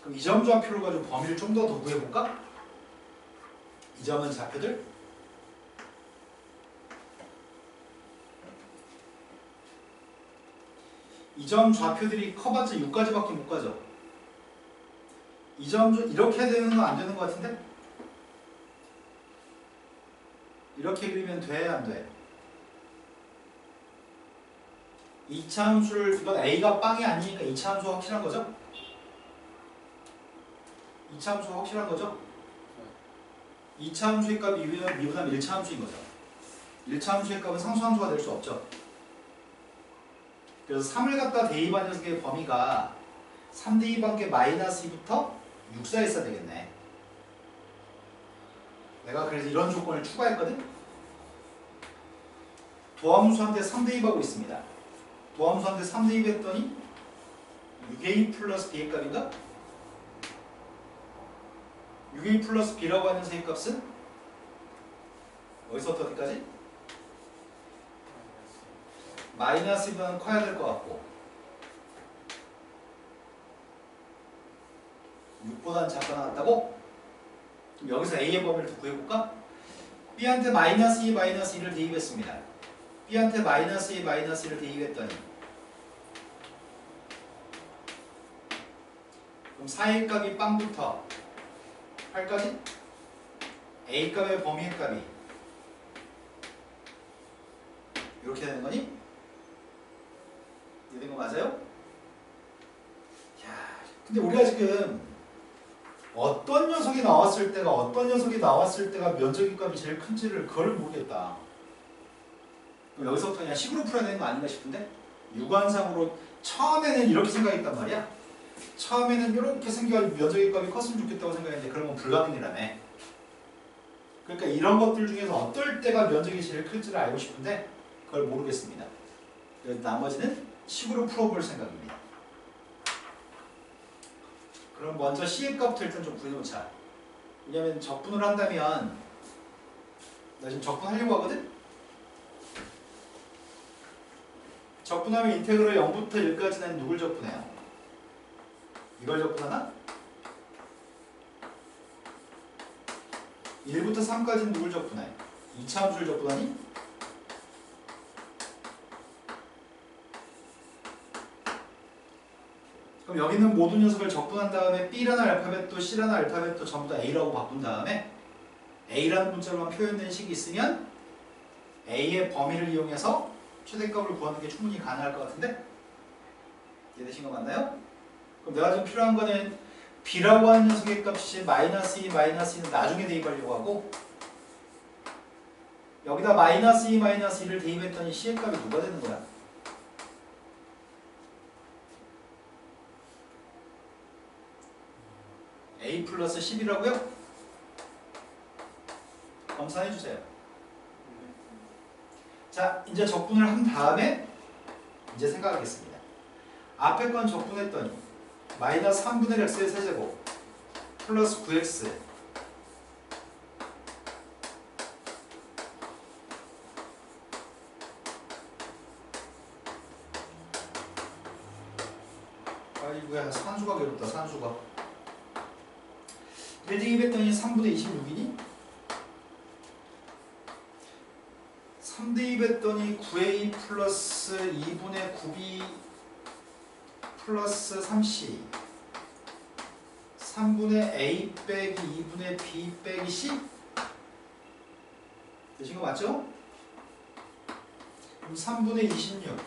그럼 이 점 좌표를 가지고 범위를 좀 더 구해볼까? 이 점은 좌표들? 이 점 좌표들이 커봤자 6까지밖에 못 가죠. 이 점 이렇게 되는 건 안 되는 것 같은데? 이렇게 그리면 돼, 안 돼? 2차 함수를 이건 A가 빵이 아니니까 2차 함수가 확실한 거죠? 2차 함수가 확실한 거죠? 2차 함수의 값이 미분하면 1차 함수인 거죠. 1차 함수의 값은 상수함수가 될 수 없죠. 그래서 3을 갖다 대입한 녀석의 범위가 3 대입한 게 마이너스 2부터 6 사이에 있어야 되겠네. 내가 그래서 이런 조건을 추가했거든. 도함수한테 3 대입하고 있습니다. 도함수한테 3 대입했더니 6a 플러스 b의 값인가? 6a 플러스 b라고 하는 세의 값은 어디서부터 어디까지? 마이너스 2보다는 커야 될 것 같고 6보다는 작거나 같다고? 그럼 여기서 A의 범위를 구해볼까? B한테 마이너스 2, 마이너스 2를 대입했습니다. B한테 마이너스 2, 마이너스 1을 대입했더니 그럼 4의 값이 빵부터 8까지? A 값의 범위의 값이 이렇게 되는 거니? 이런 거 맞아요? 야, 근데 우리가 지금 어떤 녀석이 나왔을 때가 면적의 값이 제일 큰지를 그걸 모르겠다. 그럼 여기서부터 그냥 식으로 풀어야 되는 거 아닌가 싶은데? 유관상으로 처음에는 이렇게 생각했단 말이야. 처음에는 이렇게 생겨가지고 면적의 값이 컸으면 좋겠다고 생각했는데 그런 건 불가능이라네. 그러니까 이런 것들 중에서 어떨 때가 면적이 제일 클지를 알고 싶은데 그걸 모르겠습니다. 그래서 나머지는 식으로 풀어볼 생각입니다. 그럼 먼저 C의 값부터 일단 좀 구해놓자. 왜냐면 적분을 한다면 나 지금 적분하려고 하거든? 적분하면 인테그럴 0부터 1까지는 누굴 적분해요? 이걸 적분하나? 1부터 3까지는 누굴 적분해? 2차 함수를 적분하니? 그럼 여기 있는 모든 녀석을 적분한 다음에 B라는 알파벳도 C라는 알파벳도 전부 다 A라고 바꾼 다음에 A라는 문자로만 표현된 식이 있으면 A의 범위를 이용해서 최대값을 구하는 게 충분히 가능할 것 같은데? 이해되신 거 맞나요? 그럼 내가 지금 필요한 거는 B라고 하는 녀석의 값이 -2, -2는 나중에 대입하려고 하고 여기다 -2, -2를 대입했더니 C의 값이 누가 되는 거야? A 플러스 10이라고요? 검사해주세요. 자, 이제 적분을 한 다음에 이제 생각하겠습니다. 앞에 건 적분했더니 -3분의 x의 세제곱 플러스 9x 아이고야 산수가 괴롭다. 산수가 1대입했더니 3분의 26이니? 3대입했더니 9a 플러스 2분의 9b 플러스 3c 3분의 a 빼기 2분의 b 빼기 c 되신 거 맞죠? 그럼 3분의 26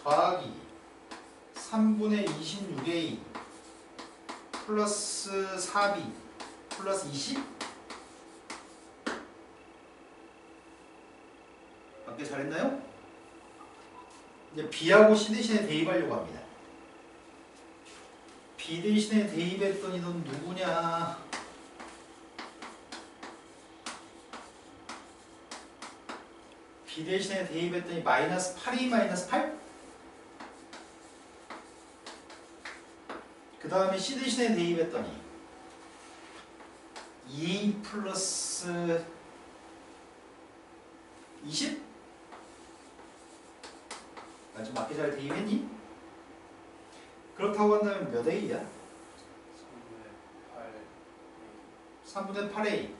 더하기 3분의 26a 플러스 4b 플러스 20 맞게 잘했나요? 이제 b하고 c 대신에 대입하려고 합니다. b 대신에 대입했더니 넌 누구냐? b 대신에 대입했더니 -8이 -8? 그 다음에 c 대신에 대입했더니 2 플러스 20? 나 지금 맞게 잘 대입했니? 그렇다고 한다면 몇 A야? 3분의 8A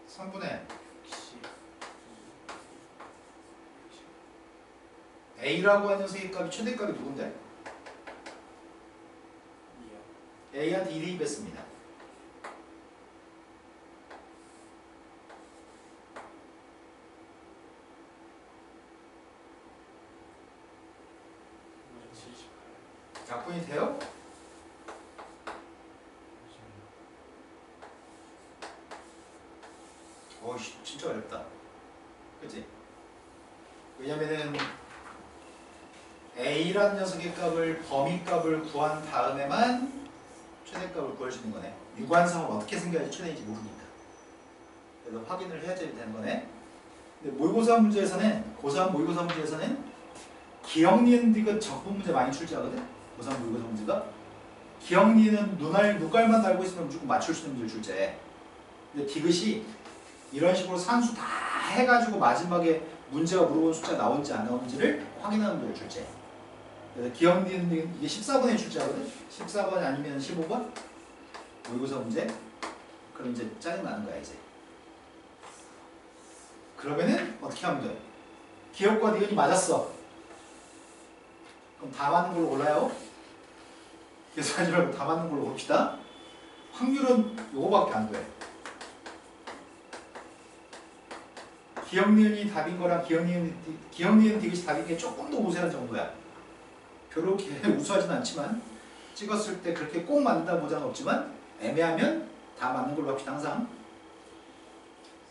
3분의 A라고 하는 녀석의 값이 최대값이 누군데? A한테 2 대입했습니다. 약분이 돼요? 어이씨 진짜 어렵다. 그치? 왜냐면은 A라는 녀석의 값을 범위값을 구한 다음에만 최대값을 구할 수 있는 거네. 유관상은 어떻게 생겨야지 최대인지 모르니까. 그래서 확인을 해야 되는 거네. 근데 모의고사 문제에서는 고3 모의고사 문제에서는 기억, 니은, 디귿 적분 문제 많이 출제하거든. 고3 모의고사 문제가 기억, 니은은 눈깔만 달고 있으면 무조건 맞출 수 있는 문제를 출제해. 근데 디귿이 이런 식으로 산수 다 해가지고 마지막에 문제가 물어본 숫자 나온지 안 나온지를 확인하는 문제를 출제해. 그래서 기억, 니은, 디귿 이게 14번에 출제하거든. 14번 아니면 15번 모의고사 문제. 그럼 이제 짜증 나는 거야 이제. 그러면은 어떻게 하면 돼? 기억과 니은이 맞았어. 그럼 다 맞는 걸로 골라요. 계산하지 말고 다 맞는 걸로 봅시다. 확률은 요거밖에 안 돼. 기억, 니은이 답인 거랑 기억, 니은, 디귿이 답인 게 조금 더 우세한 정도야. 그렇게 우수하진 않지만 찍었을 때 그렇게 꼭 맞는다는 보장은 없지만 애매하면 다 맞는 걸로 합시다. 항상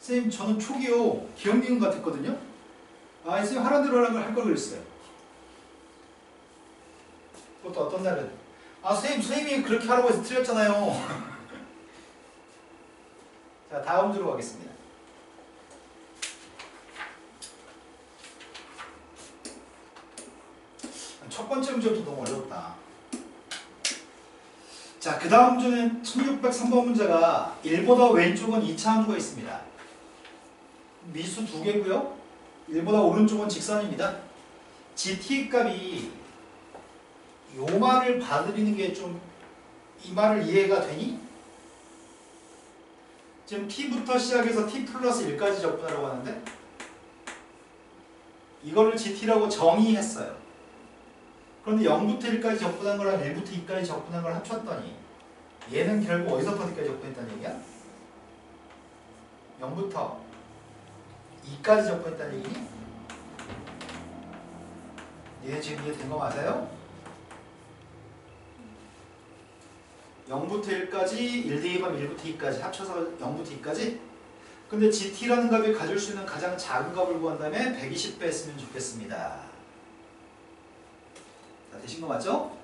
선생님 저는 초기요 기억니은 같았거든요. 아 선생님 하라는 대로 하는 걸 할 걸 그랬어요. 그것도 어떤 날은 아 선생님이 그렇게 하라고 해서 틀렸잖아요. 자 다음 주로 가겠습니다. 첫 번째 문제부터 너무 어렵다. 자, 그 다음 문제는 1603번 문제가 1보다 왼쪽은 2차 함수가 있습니다. 미수 2개고요. 1보다 오른쪽은 직선입니다. gt 값이 요 말을 받아들이는 게 좀 이 말을 이해가 되니? 지금 t부터 시작해서 t 플러스 1까지 접근하라고 하는데 이거를 gt라고 정의했어요. 그런데 0부터 1까지 접근한 거랑 1부터 2까지 접근한 걸 합쳤더니 얘는 결국 어디서부터 어디까지 접근했다는 얘기야? 0부터 2까지 접근했다는 얘기니? 얘 지금 이해된 거 맞아요? 0부터 1까지 1 대입하면 1부터 2까지 합쳐서 0부터 2까지? 근데 GT라는 값이 가질 수 있는 가장 작은 값을 구한 다음에 120 뺐으면 좋겠습니다. 자, 되신 거 맞죠?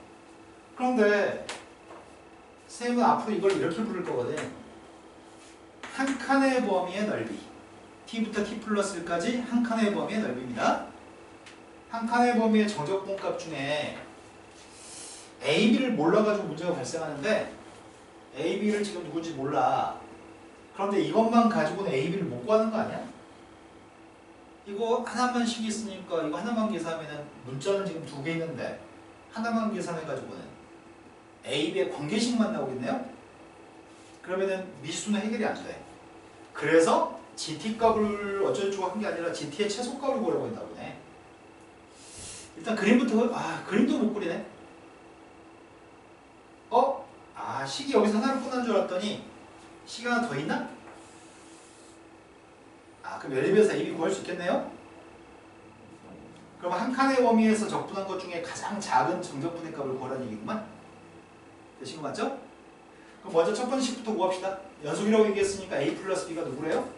그런데 쌤은 앞으로 이걸 이렇게 부를 거거든. 한 칸의 범위의 넓이 t부터 t 플러스 1까지 한 칸의 범위의 넓이입니다. 한 칸의 범위의 정적분값 중에 a, b를 몰라가지고 문제가 발생하는데 a, b를 지금 누군지 몰라. 그런데 이것만 가지고는 a, b를 못 구하는 거 아니야? 이거 하나만 식 있으니까 이거 하나만 계산하면 문자는 지금 2개 있는데 하나만 계산해가지고는 a, b의 관계식만 나오겠네요? 그러면은 미수는 해결이 안 돼. 그래서 gt 값을 어쩌고저쩌고 한 게 아니라 gt의 최소값을 구하려고 했나 보네. 일단 그림부터 그림도 못 그리네. 식이 여기서 하나로 끝난 줄 알았더니 식이 하나 더 있나? 그럼 예를 들어서 a, b 구할 수 있겠네요? 그럼 한 칸의 범위에서 적분한 것 중에 가장 작은 정적분의 값을 구하라는 얘기구만. 되신 거 맞죠? 그럼 먼저 첫 번째 식부터 구합시다. 연속이라고 얘기했으니까 a 플러스 b가 누구래요?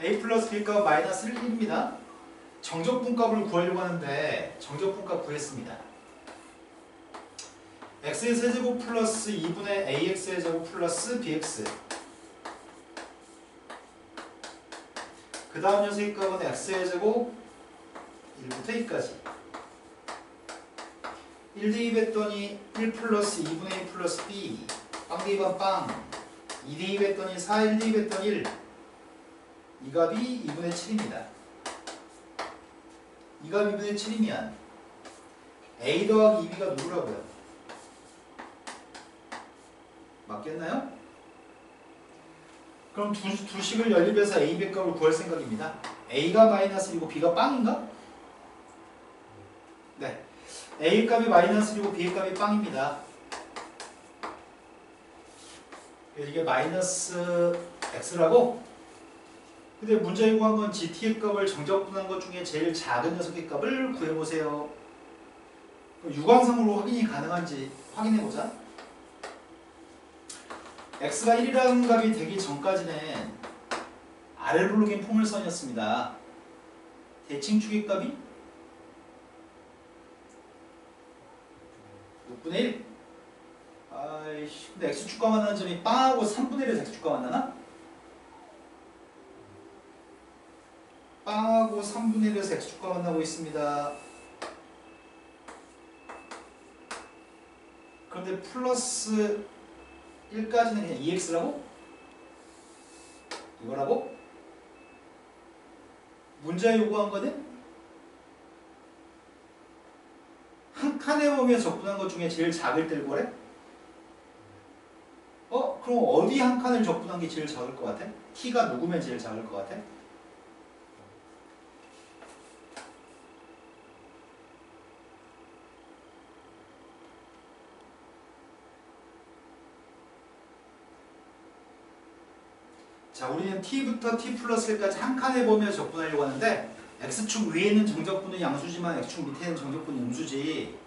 a 플러스 b값 마이너스 1입니다. 정적분값을 구하려고 하는데 정적분값 구했습니다. x의 세제곱 플러스 2분의 ax의 제곱 플러스 bx 그 다음 녀석의 값은 x의 제곱 1부터 2까지 1 대입했더니 1 플러스 2분의 1 플러스 b 빵 대입한 빵 2 대입했더니 4 1 대입했더니 1 이 값이 2분의 7입니다. 이 값이 2분의 7이면 a 더하기 2b가 누구라고요? 맞겠나요? 그럼 두 식을 연립해서 a, b 값을 구할 생각입니다. a가 마이너스 1이고 b가 빵인가? 네. a 값이 마이너스 1이고 b 값이 빵입니다. 이게 마이너스 x라고? 근데 문제에 구한 건 gt의 값을 정적분한 것 중에 제일 작은 녀석의 값을 구해보세요. 유광상으로 확인이 가능한지 확인해보자. x가 1이라는 값이 되기 전까지는 아래로 블록인 포물선이었습니다. 대칭축의 값이 6분의 1. 아이씨, 근데 x축과 만나는 점이 빵하고 3분의 1에서 x축과 만나나? 빵하고 3분의 1에서 x축과 만나고 있습니다. 그런데 플러스 1까지는 그냥 2x라고? 이거라고? 문제에 요구한 거는 한 칸의 범위에 접근한 것 중에 제일 작을 때를 거래? 그럼 어디 한 칸을 접근한 게 제일 작을 것 같아? t가 누구면 제일 작을 것 같아? 자, 우리는 t부터 t 플러스 1까지 한 칸의 범위에 접근하려고 하는데 x축 위에 있는 정적분은 양수지만 x축 밑에 있는 정적분은 음수지.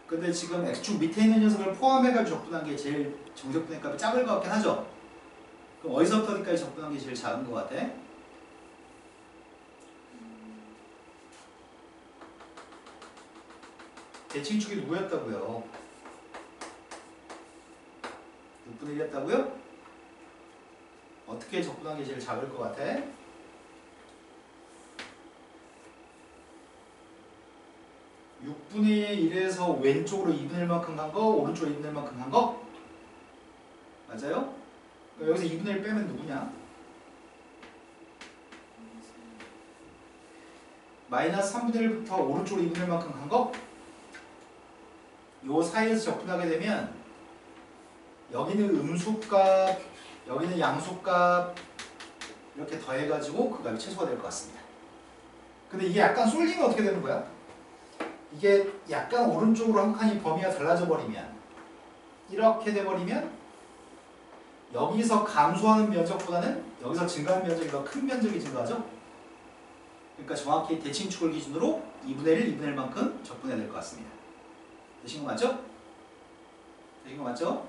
근데 지금 x축 밑에 있는 녀석을 포함해가지고 적분한 게 제일 정적분의 값이 작을 것 같긴 하죠. 그럼 어디서부터 어디까지 적분한 게 제일 작은 것 같아? 대칭축이 누구였다고요? 6분의 1이었다고요? 어떻게 적분한 게 제일 작을 것 같아? 6분의 1에서 왼쪽으로 2분의 1만큼 간 거, 오른쪽으로 2분의 1만큼 간 거? 맞아요? 그러니까 여기서 2분의 1 빼면 누구냐? 마이너스 3분의 1부터 오른쪽으로 2분의 1만큼 간 거? 요 사이에서 적분하게 되면 여기는 음수값, 여기는 양수값 이렇게 더해가지고 그 값이 최소가 될 것 같습니다. 근데 이게 약간 쏠리면 어떻게 되는 거야? 이게 약간 오른쪽으로 한 칸이 범위가 달라져 버리면 이렇게 돼 버리면 여기서 감소하는 면적보다는 여기서 증가하는 면적이 더 큰 면적이 증가하죠? 그러니까 정확히 대칭축을 기준으로 2분의 1, 2분의 1만큼 적분해야 될 것 같습니다. 되신 거 맞죠? 되신 거 맞죠?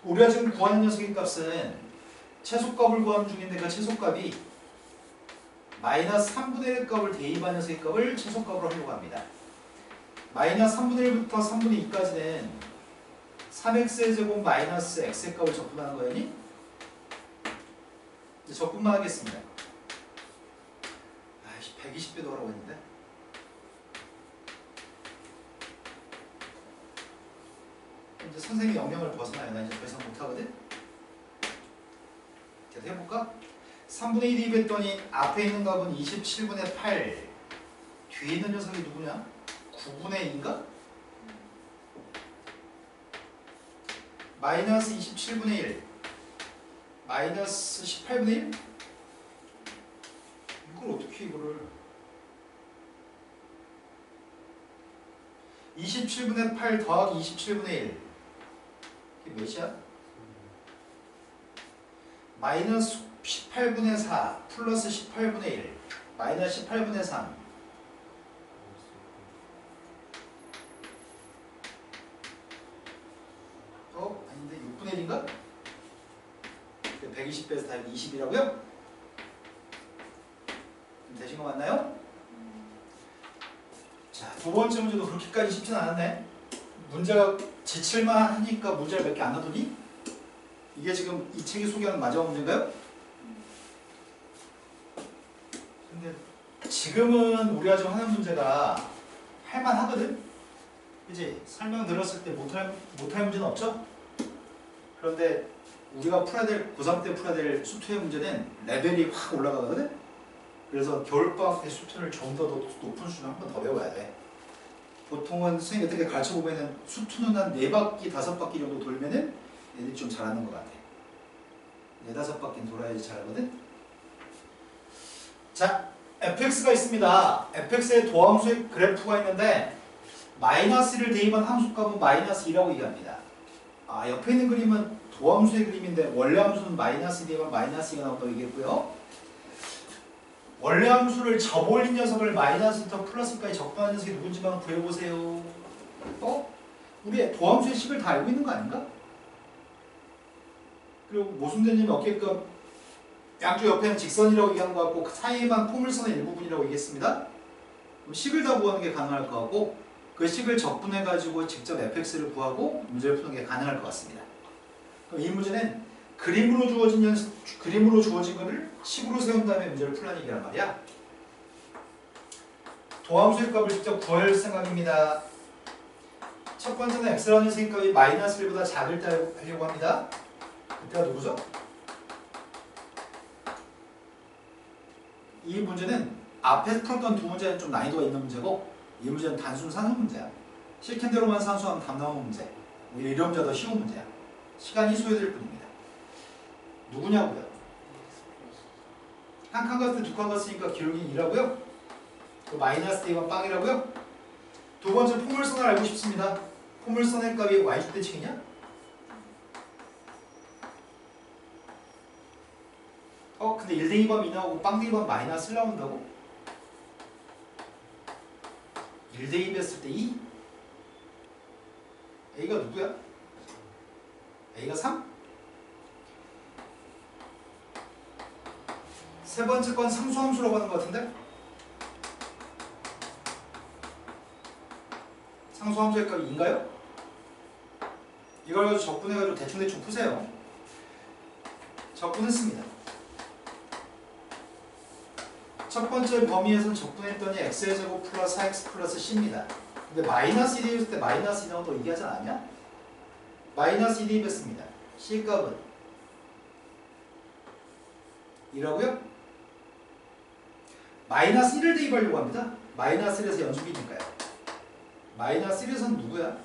우리가 지금 구하는 녀석의 값은 최소값을 구하는 중인데 그 최소값이 마이너스 3분의 1 값을 대입한 녀석의 값을 최소값으로 하려고 합니다. 마이너스 3분의 1부터 3분의 2까지는 3x의 제곱 마이너스 x의 값을 적분하는 거였니? 이제 적분만 하겠습니다. 아이씨, 120배 더라고 했는데. 이제 선생님이 영역을 벗어나요. 나 이제 더 이상 못하거든? 계속 해볼까? 3분의 1 대입했더니 앞에 있는 값은 27분의 8. 뒤에 있는 녀석이 누구냐? 9분의 2인가? 마이너스 27분의 1 마이너스 18분의 1? 이걸 어떻게 이거를 27분의 8 더하기 27분의 1 이게 몇이야? 마이너스 18분의 4 플러스 18분의 1 마이너스 18분의 3 아닌데 6분의 1인가? 120배에서 다 20이라고요? 되신 거 맞나요? 자, 두 번째 문제도 그렇게까지 쉽진 않았네. 문제가 제칠만 하니까 문제를 몇 개 안 놔두니? 이게 지금 이 책이 소개하는 마지막 문제인가요? 근데 지금은 우리가 지금 하는 문제가 할만하거든? 그치? 설명 들었을 때 못할 문제는 없죠? 그런데 우리가 풀어야 될, 고3 때 풀어야 될 수투의 문제는 레벨이 확 올라가거든? 그래서 겨울방학 때 수투를 좀 더 높은 수준으로 한 번 더 배워야 돼. 보통은 선생님이 어떻게 가르쳐보면은 수투는 한 4바퀴, 5바퀴 정도 돌면은 애들이 좀 잘하는 것 같아. 4, 5바퀴는 돌아야지 잘하거든? 자, fx가 있습니다. fx의 도함수의 그래프가 있는데 마이너스를 대입한 함수값은 마이너스 2라고 얘기합니다. 아, 옆에 있는 그림은 도함수의 그림인데 원래 함수는 마이너스 대입한 마이너스 2가 나온다고 얘기했고요. 원래 함수를 접올린 녀석을 마이너스부터 플러스까지 적분한 녀석이 누군지만 구해보세요. 우리 도함수의 식을 다 알고 있는 거 아닌가? 그리고 모순된 점이 없게끔 양쪽 옆에는 직선이라고 얘기한 것 같고 그 사이에만 포물선의 일부분이라고 얘기했습니다. 그럼 식을 다 구하는 게 가능할 것 같고 그 식을 적분해가지고 직접 fx를 구하고 문제를 푸는 게 가능할 것 같습니다. 그럼 이 문제는 그림으로 주어진 거를 식으로 세운 다음에 문제를 풀라는 얘기란 말이야. 도함수의 값을 직접 구할 생각입니다. 첫 번째는 x라는 값이 마이너스 1보다 작을 때 하려고 합니다. 그때가 누구죠? 이 문제는 앞에 풀었던 두 문제는 좀 난이도가 있는 문제고 이 문제는 단순 산수 문제야. 실캔대로만 산수하면 답 나오는 문제. 오히려 이런 문제가 더 쉬운 문제야. 시간이 소요될 뿐입니다. 누구냐고요? 한 칸 갔을 때 두 칸 갔으니까 기울기 2라고요? 그 마이너스 대입은 빵이라고요? 두 번째 포물선을 알고 싶습니다. 포물선의 값이 y축 대칭이냐? 근데 1 대입하면 2 나오고 빵 대입하면 마이너스 1 나온다고? 1 대입했을 때 2? A가 누구야? A가 3? 세 번째 건 상수함수라고 하는 것 같은데? 상수함수의 값이 2인가요? 이걸 가지고 적분해가지고 대충 푸세요. 적분했습니다. 첫 번째 범위에서는 적분했더니 x의 제곱 플러스 4x 플러스 c입니다. 근데 마이너스 1 대입했을 때 마이너스 2라고 너 얘기하지 않았냐? 마이너스 2 대입했습니다. c 값은 2라고요? 마이너스 1을 대입하려고 합니다. 마이너스 1에서 연속이니까요. 마이너스 1에서는 누구야?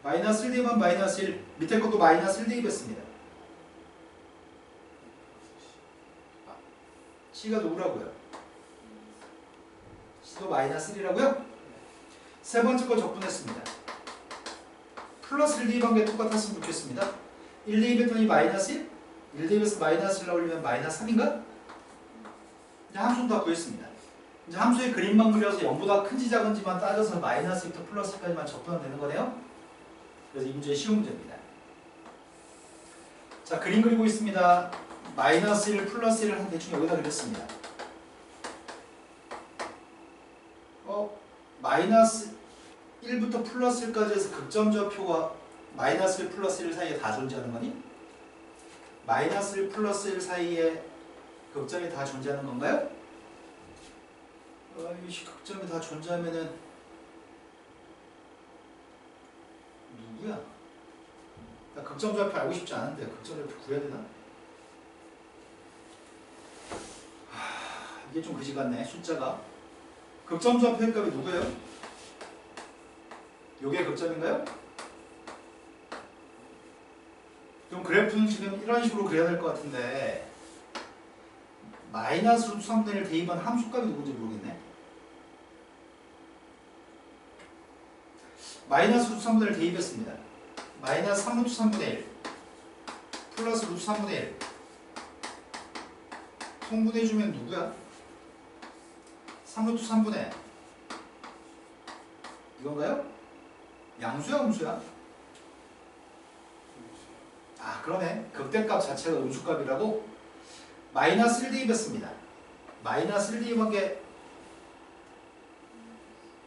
마이너스 1 대입하면 마이너스 1. 밑에 것도 마이너스 1 대입했습니다. C가 누구라고요? C도 마이너스 1이라고요? 세 번째 거 적분했습니다. 플러스 1 대입한 게 똑같았으면 좋겠습니다. 1 대입했더니 마이너스 1? 1 대입해서 마이너스 1 나오려면 마이너스 3인가? 이제 함수는 다 구했습니다. 이제 함수의 그림만 그려서 0보다 큰지 작은지만 따져서 마이너스 1부터 플러스 1까지만 적분하면 되는 거네요. 그래서 이 문제 쉬운 문제입니다. 자, 그림 그리고 있습니다. 마이너스 1 플러스 1을 한 대충 여기다 그렸습니다. 마이너스 1부터 플러스 1까지 해서 극점좌표가 마이너스 1 플러스 1 사이에 다 존재하는 거니? 마이너스 1 플러스 1 사이에 극점이 다 존재하는 건가요? 이 극점이 다 존재하면은 누구야? 나 극점좌표 알고 싶지 않은데 극점좌표 구해야 되나? 이게 좀 그지 같네. 숫자가 극점좌표의 값이 누구예요? 요게 극점인가요? 그럼 그래프는 지금 이런 식으로 그려야 될 것 같은데 마이너스 루트 3분의 1 대입한 함수값이 누군지 모르겠네. 마이너스 루트 3분의 1 대입했습니다. 마이너스 3 루트 3분의 1 플러스 루트 3분의 1 통분해주면 누구야? 3 루트 3분의 이건가요? 양수야 음수야? 아 그러네. 극대값 자체가 음수값이라고? 마이너스 1 대입했습니다. 마이너스 1 대입한 게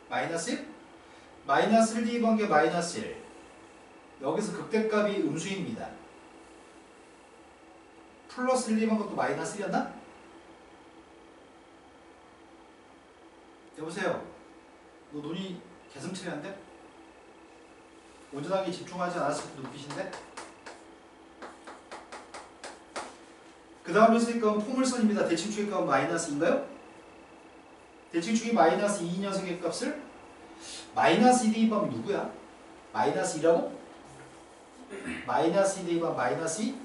마이너스 1? 마이너스 1 대입한 게 마이너스 1. 여기서 극대값이 음수입니다. 플러스 1 대입한 것도 마이너스 1이었나? 여보세요. 너 눈이 개슴츠레한데? 온전하게 집중하지 않았을 때 눈빛인데? 그 다음 녀석의 값은 포물선입니다. 대칭축의 값은 마이너스인가요? 대칭축이 마이너스 2 녀석의 값을 마이너스 2 대입하면 누구야? 마이너스 2라고? 마이너스 2 대입하면 마이너스 2?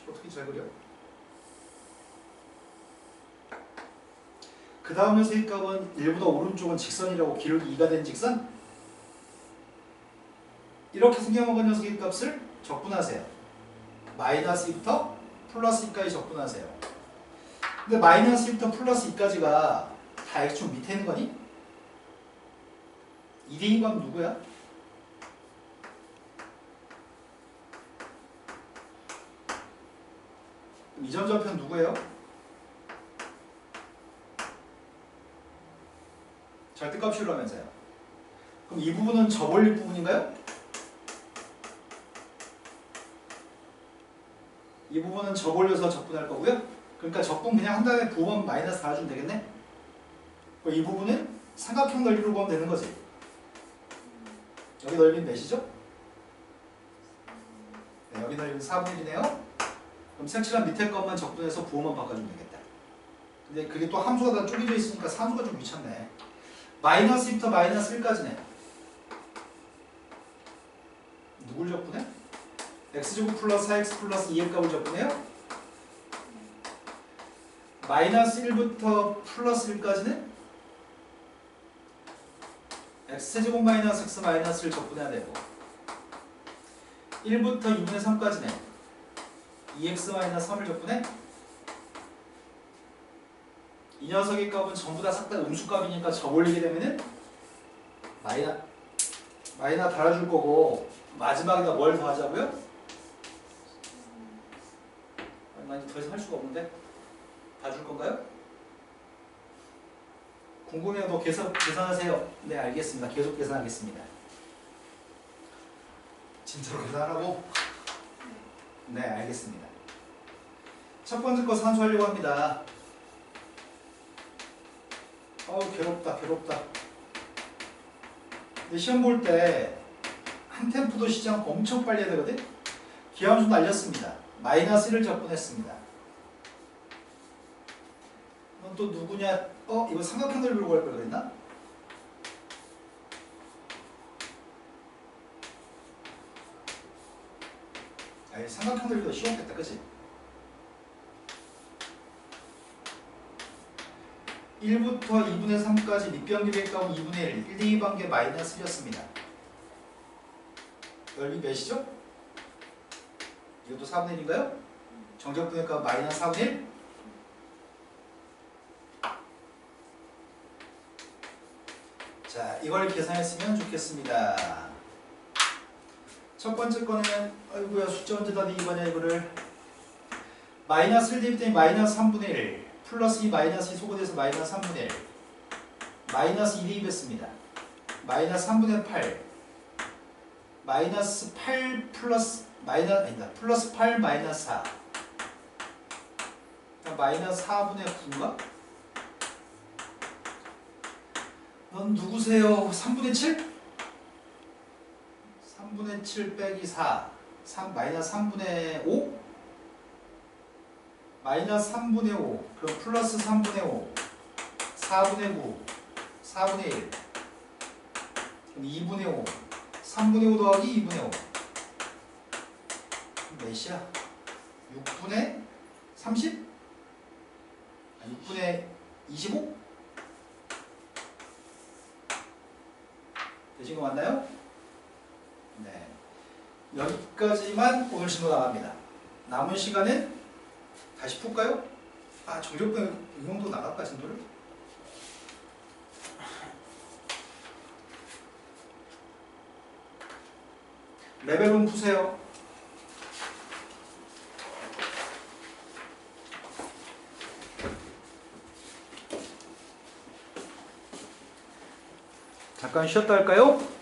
어떻게 잘 그려? 그 다음 녀석의 값은 1보다 오른쪽은 직선이라고 기울기 2가 된 직선? 이렇게 생겨먹은 녀석의 값을 적분하세요. 마이너스 2부터 플러스 2까지 적분하세요. 근데 마이너스 2부터 플러스 2까지가 다 x축 밑에 있는 거니? 2 대입하면 누구야? 이점 좌표는 누구예요? 절대값이라면서요. 그럼 이 부분은 접올릴 부분인가요? 이 부분은 접올려서 적분할 거고요. 그러니까 적분 그냥 한 다음에 부분 마이너스 달아주면 되겠네. 이 부분은 삼각형 넓이로 보면 되는 거지. 여기 넓이는 몇이죠? 네, 여기 넓이는 4분의 1이네요. 그럼 색칠한 밑에 것만 적분해서 부호만 바꿔주면 되겠다. 근데 그게 또 함수가 다 쪼개져 있으니까 함수가 좀 미쳤네. 마이너스 2부터 마이너스 1까지네. 누굴 적분해? x제곱 플러스 4x 플러스 2의 값을 적분해요? 마이너스 1부터 플러스 1까지는 x제곱 마이너스 x 마이너스를 적분해야 되고 1부터 2분의 3까지는 2x 마이너스 3을 적분해? 이 녀석의 값은 전부 다 싹 다 음수값이니까 저올리게 되면은 마이너 달아줄 거고 마지막에다 뭘 더하자고요? 나 이제 더 이상 할 수가 없는데 다 줄 건가요? 궁금해요. 뭐 계산하세요. 네, 알겠습니다. 계속 계산하겠습니다. 진짜로 계산하라고? 네, 알겠습니다. 첫 번째 거 산수하려고 합니다. 괴롭다. 근데 시험 볼 때 한 템포도 쉬지 않고 엄청 빨리 해야 되거든? 기하함수 날렸습니다. -1을 적분했습니다. 넌 또 누구냐? 이거 삼각형들 들고 갈 걸 그랬나? 아니, 삼각형들도 쉬웠겠다, 그치? 1부터 2분의 3까지 밑변기의 값은 2분의 1, 1, 2 반개 -1이었습니다. 넓이 몇이죠? 이것도 4분의 1인가요? 정적분의 값 -4분의 1? 자, 이걸 계산했으면 좋겠습니다. 첫 번째 거는 아이고야 숫자 언제 다 대입하냐 이거를 -1 대입했더니 -3분의 1 플러스 이 -2 소거돼서 -3분의 1 -2 대입했습니다. -3분의 8 -8 플러스 플러스 8 -4 -4분의 9인가? 넌 누구세요? 3분의 7? 3분의 7 빼기 4 -3분의 5? -3분의 5 그럼 플러스 3분의 5 4분의 9 4분의 1 그럼 2분의 5 3분의 5 더하기 2분의 5 몇이야? 6분의 30? 6분의 25? 되신 거 맞나요? 네. 여기까지만 오늘 진도 나갑니다. 남은 시간은 다시 풀까요? 정적분 이 정도 나갈까 진도를? 레벨 1 푸세요. 잠깐 쉬었다 할까요?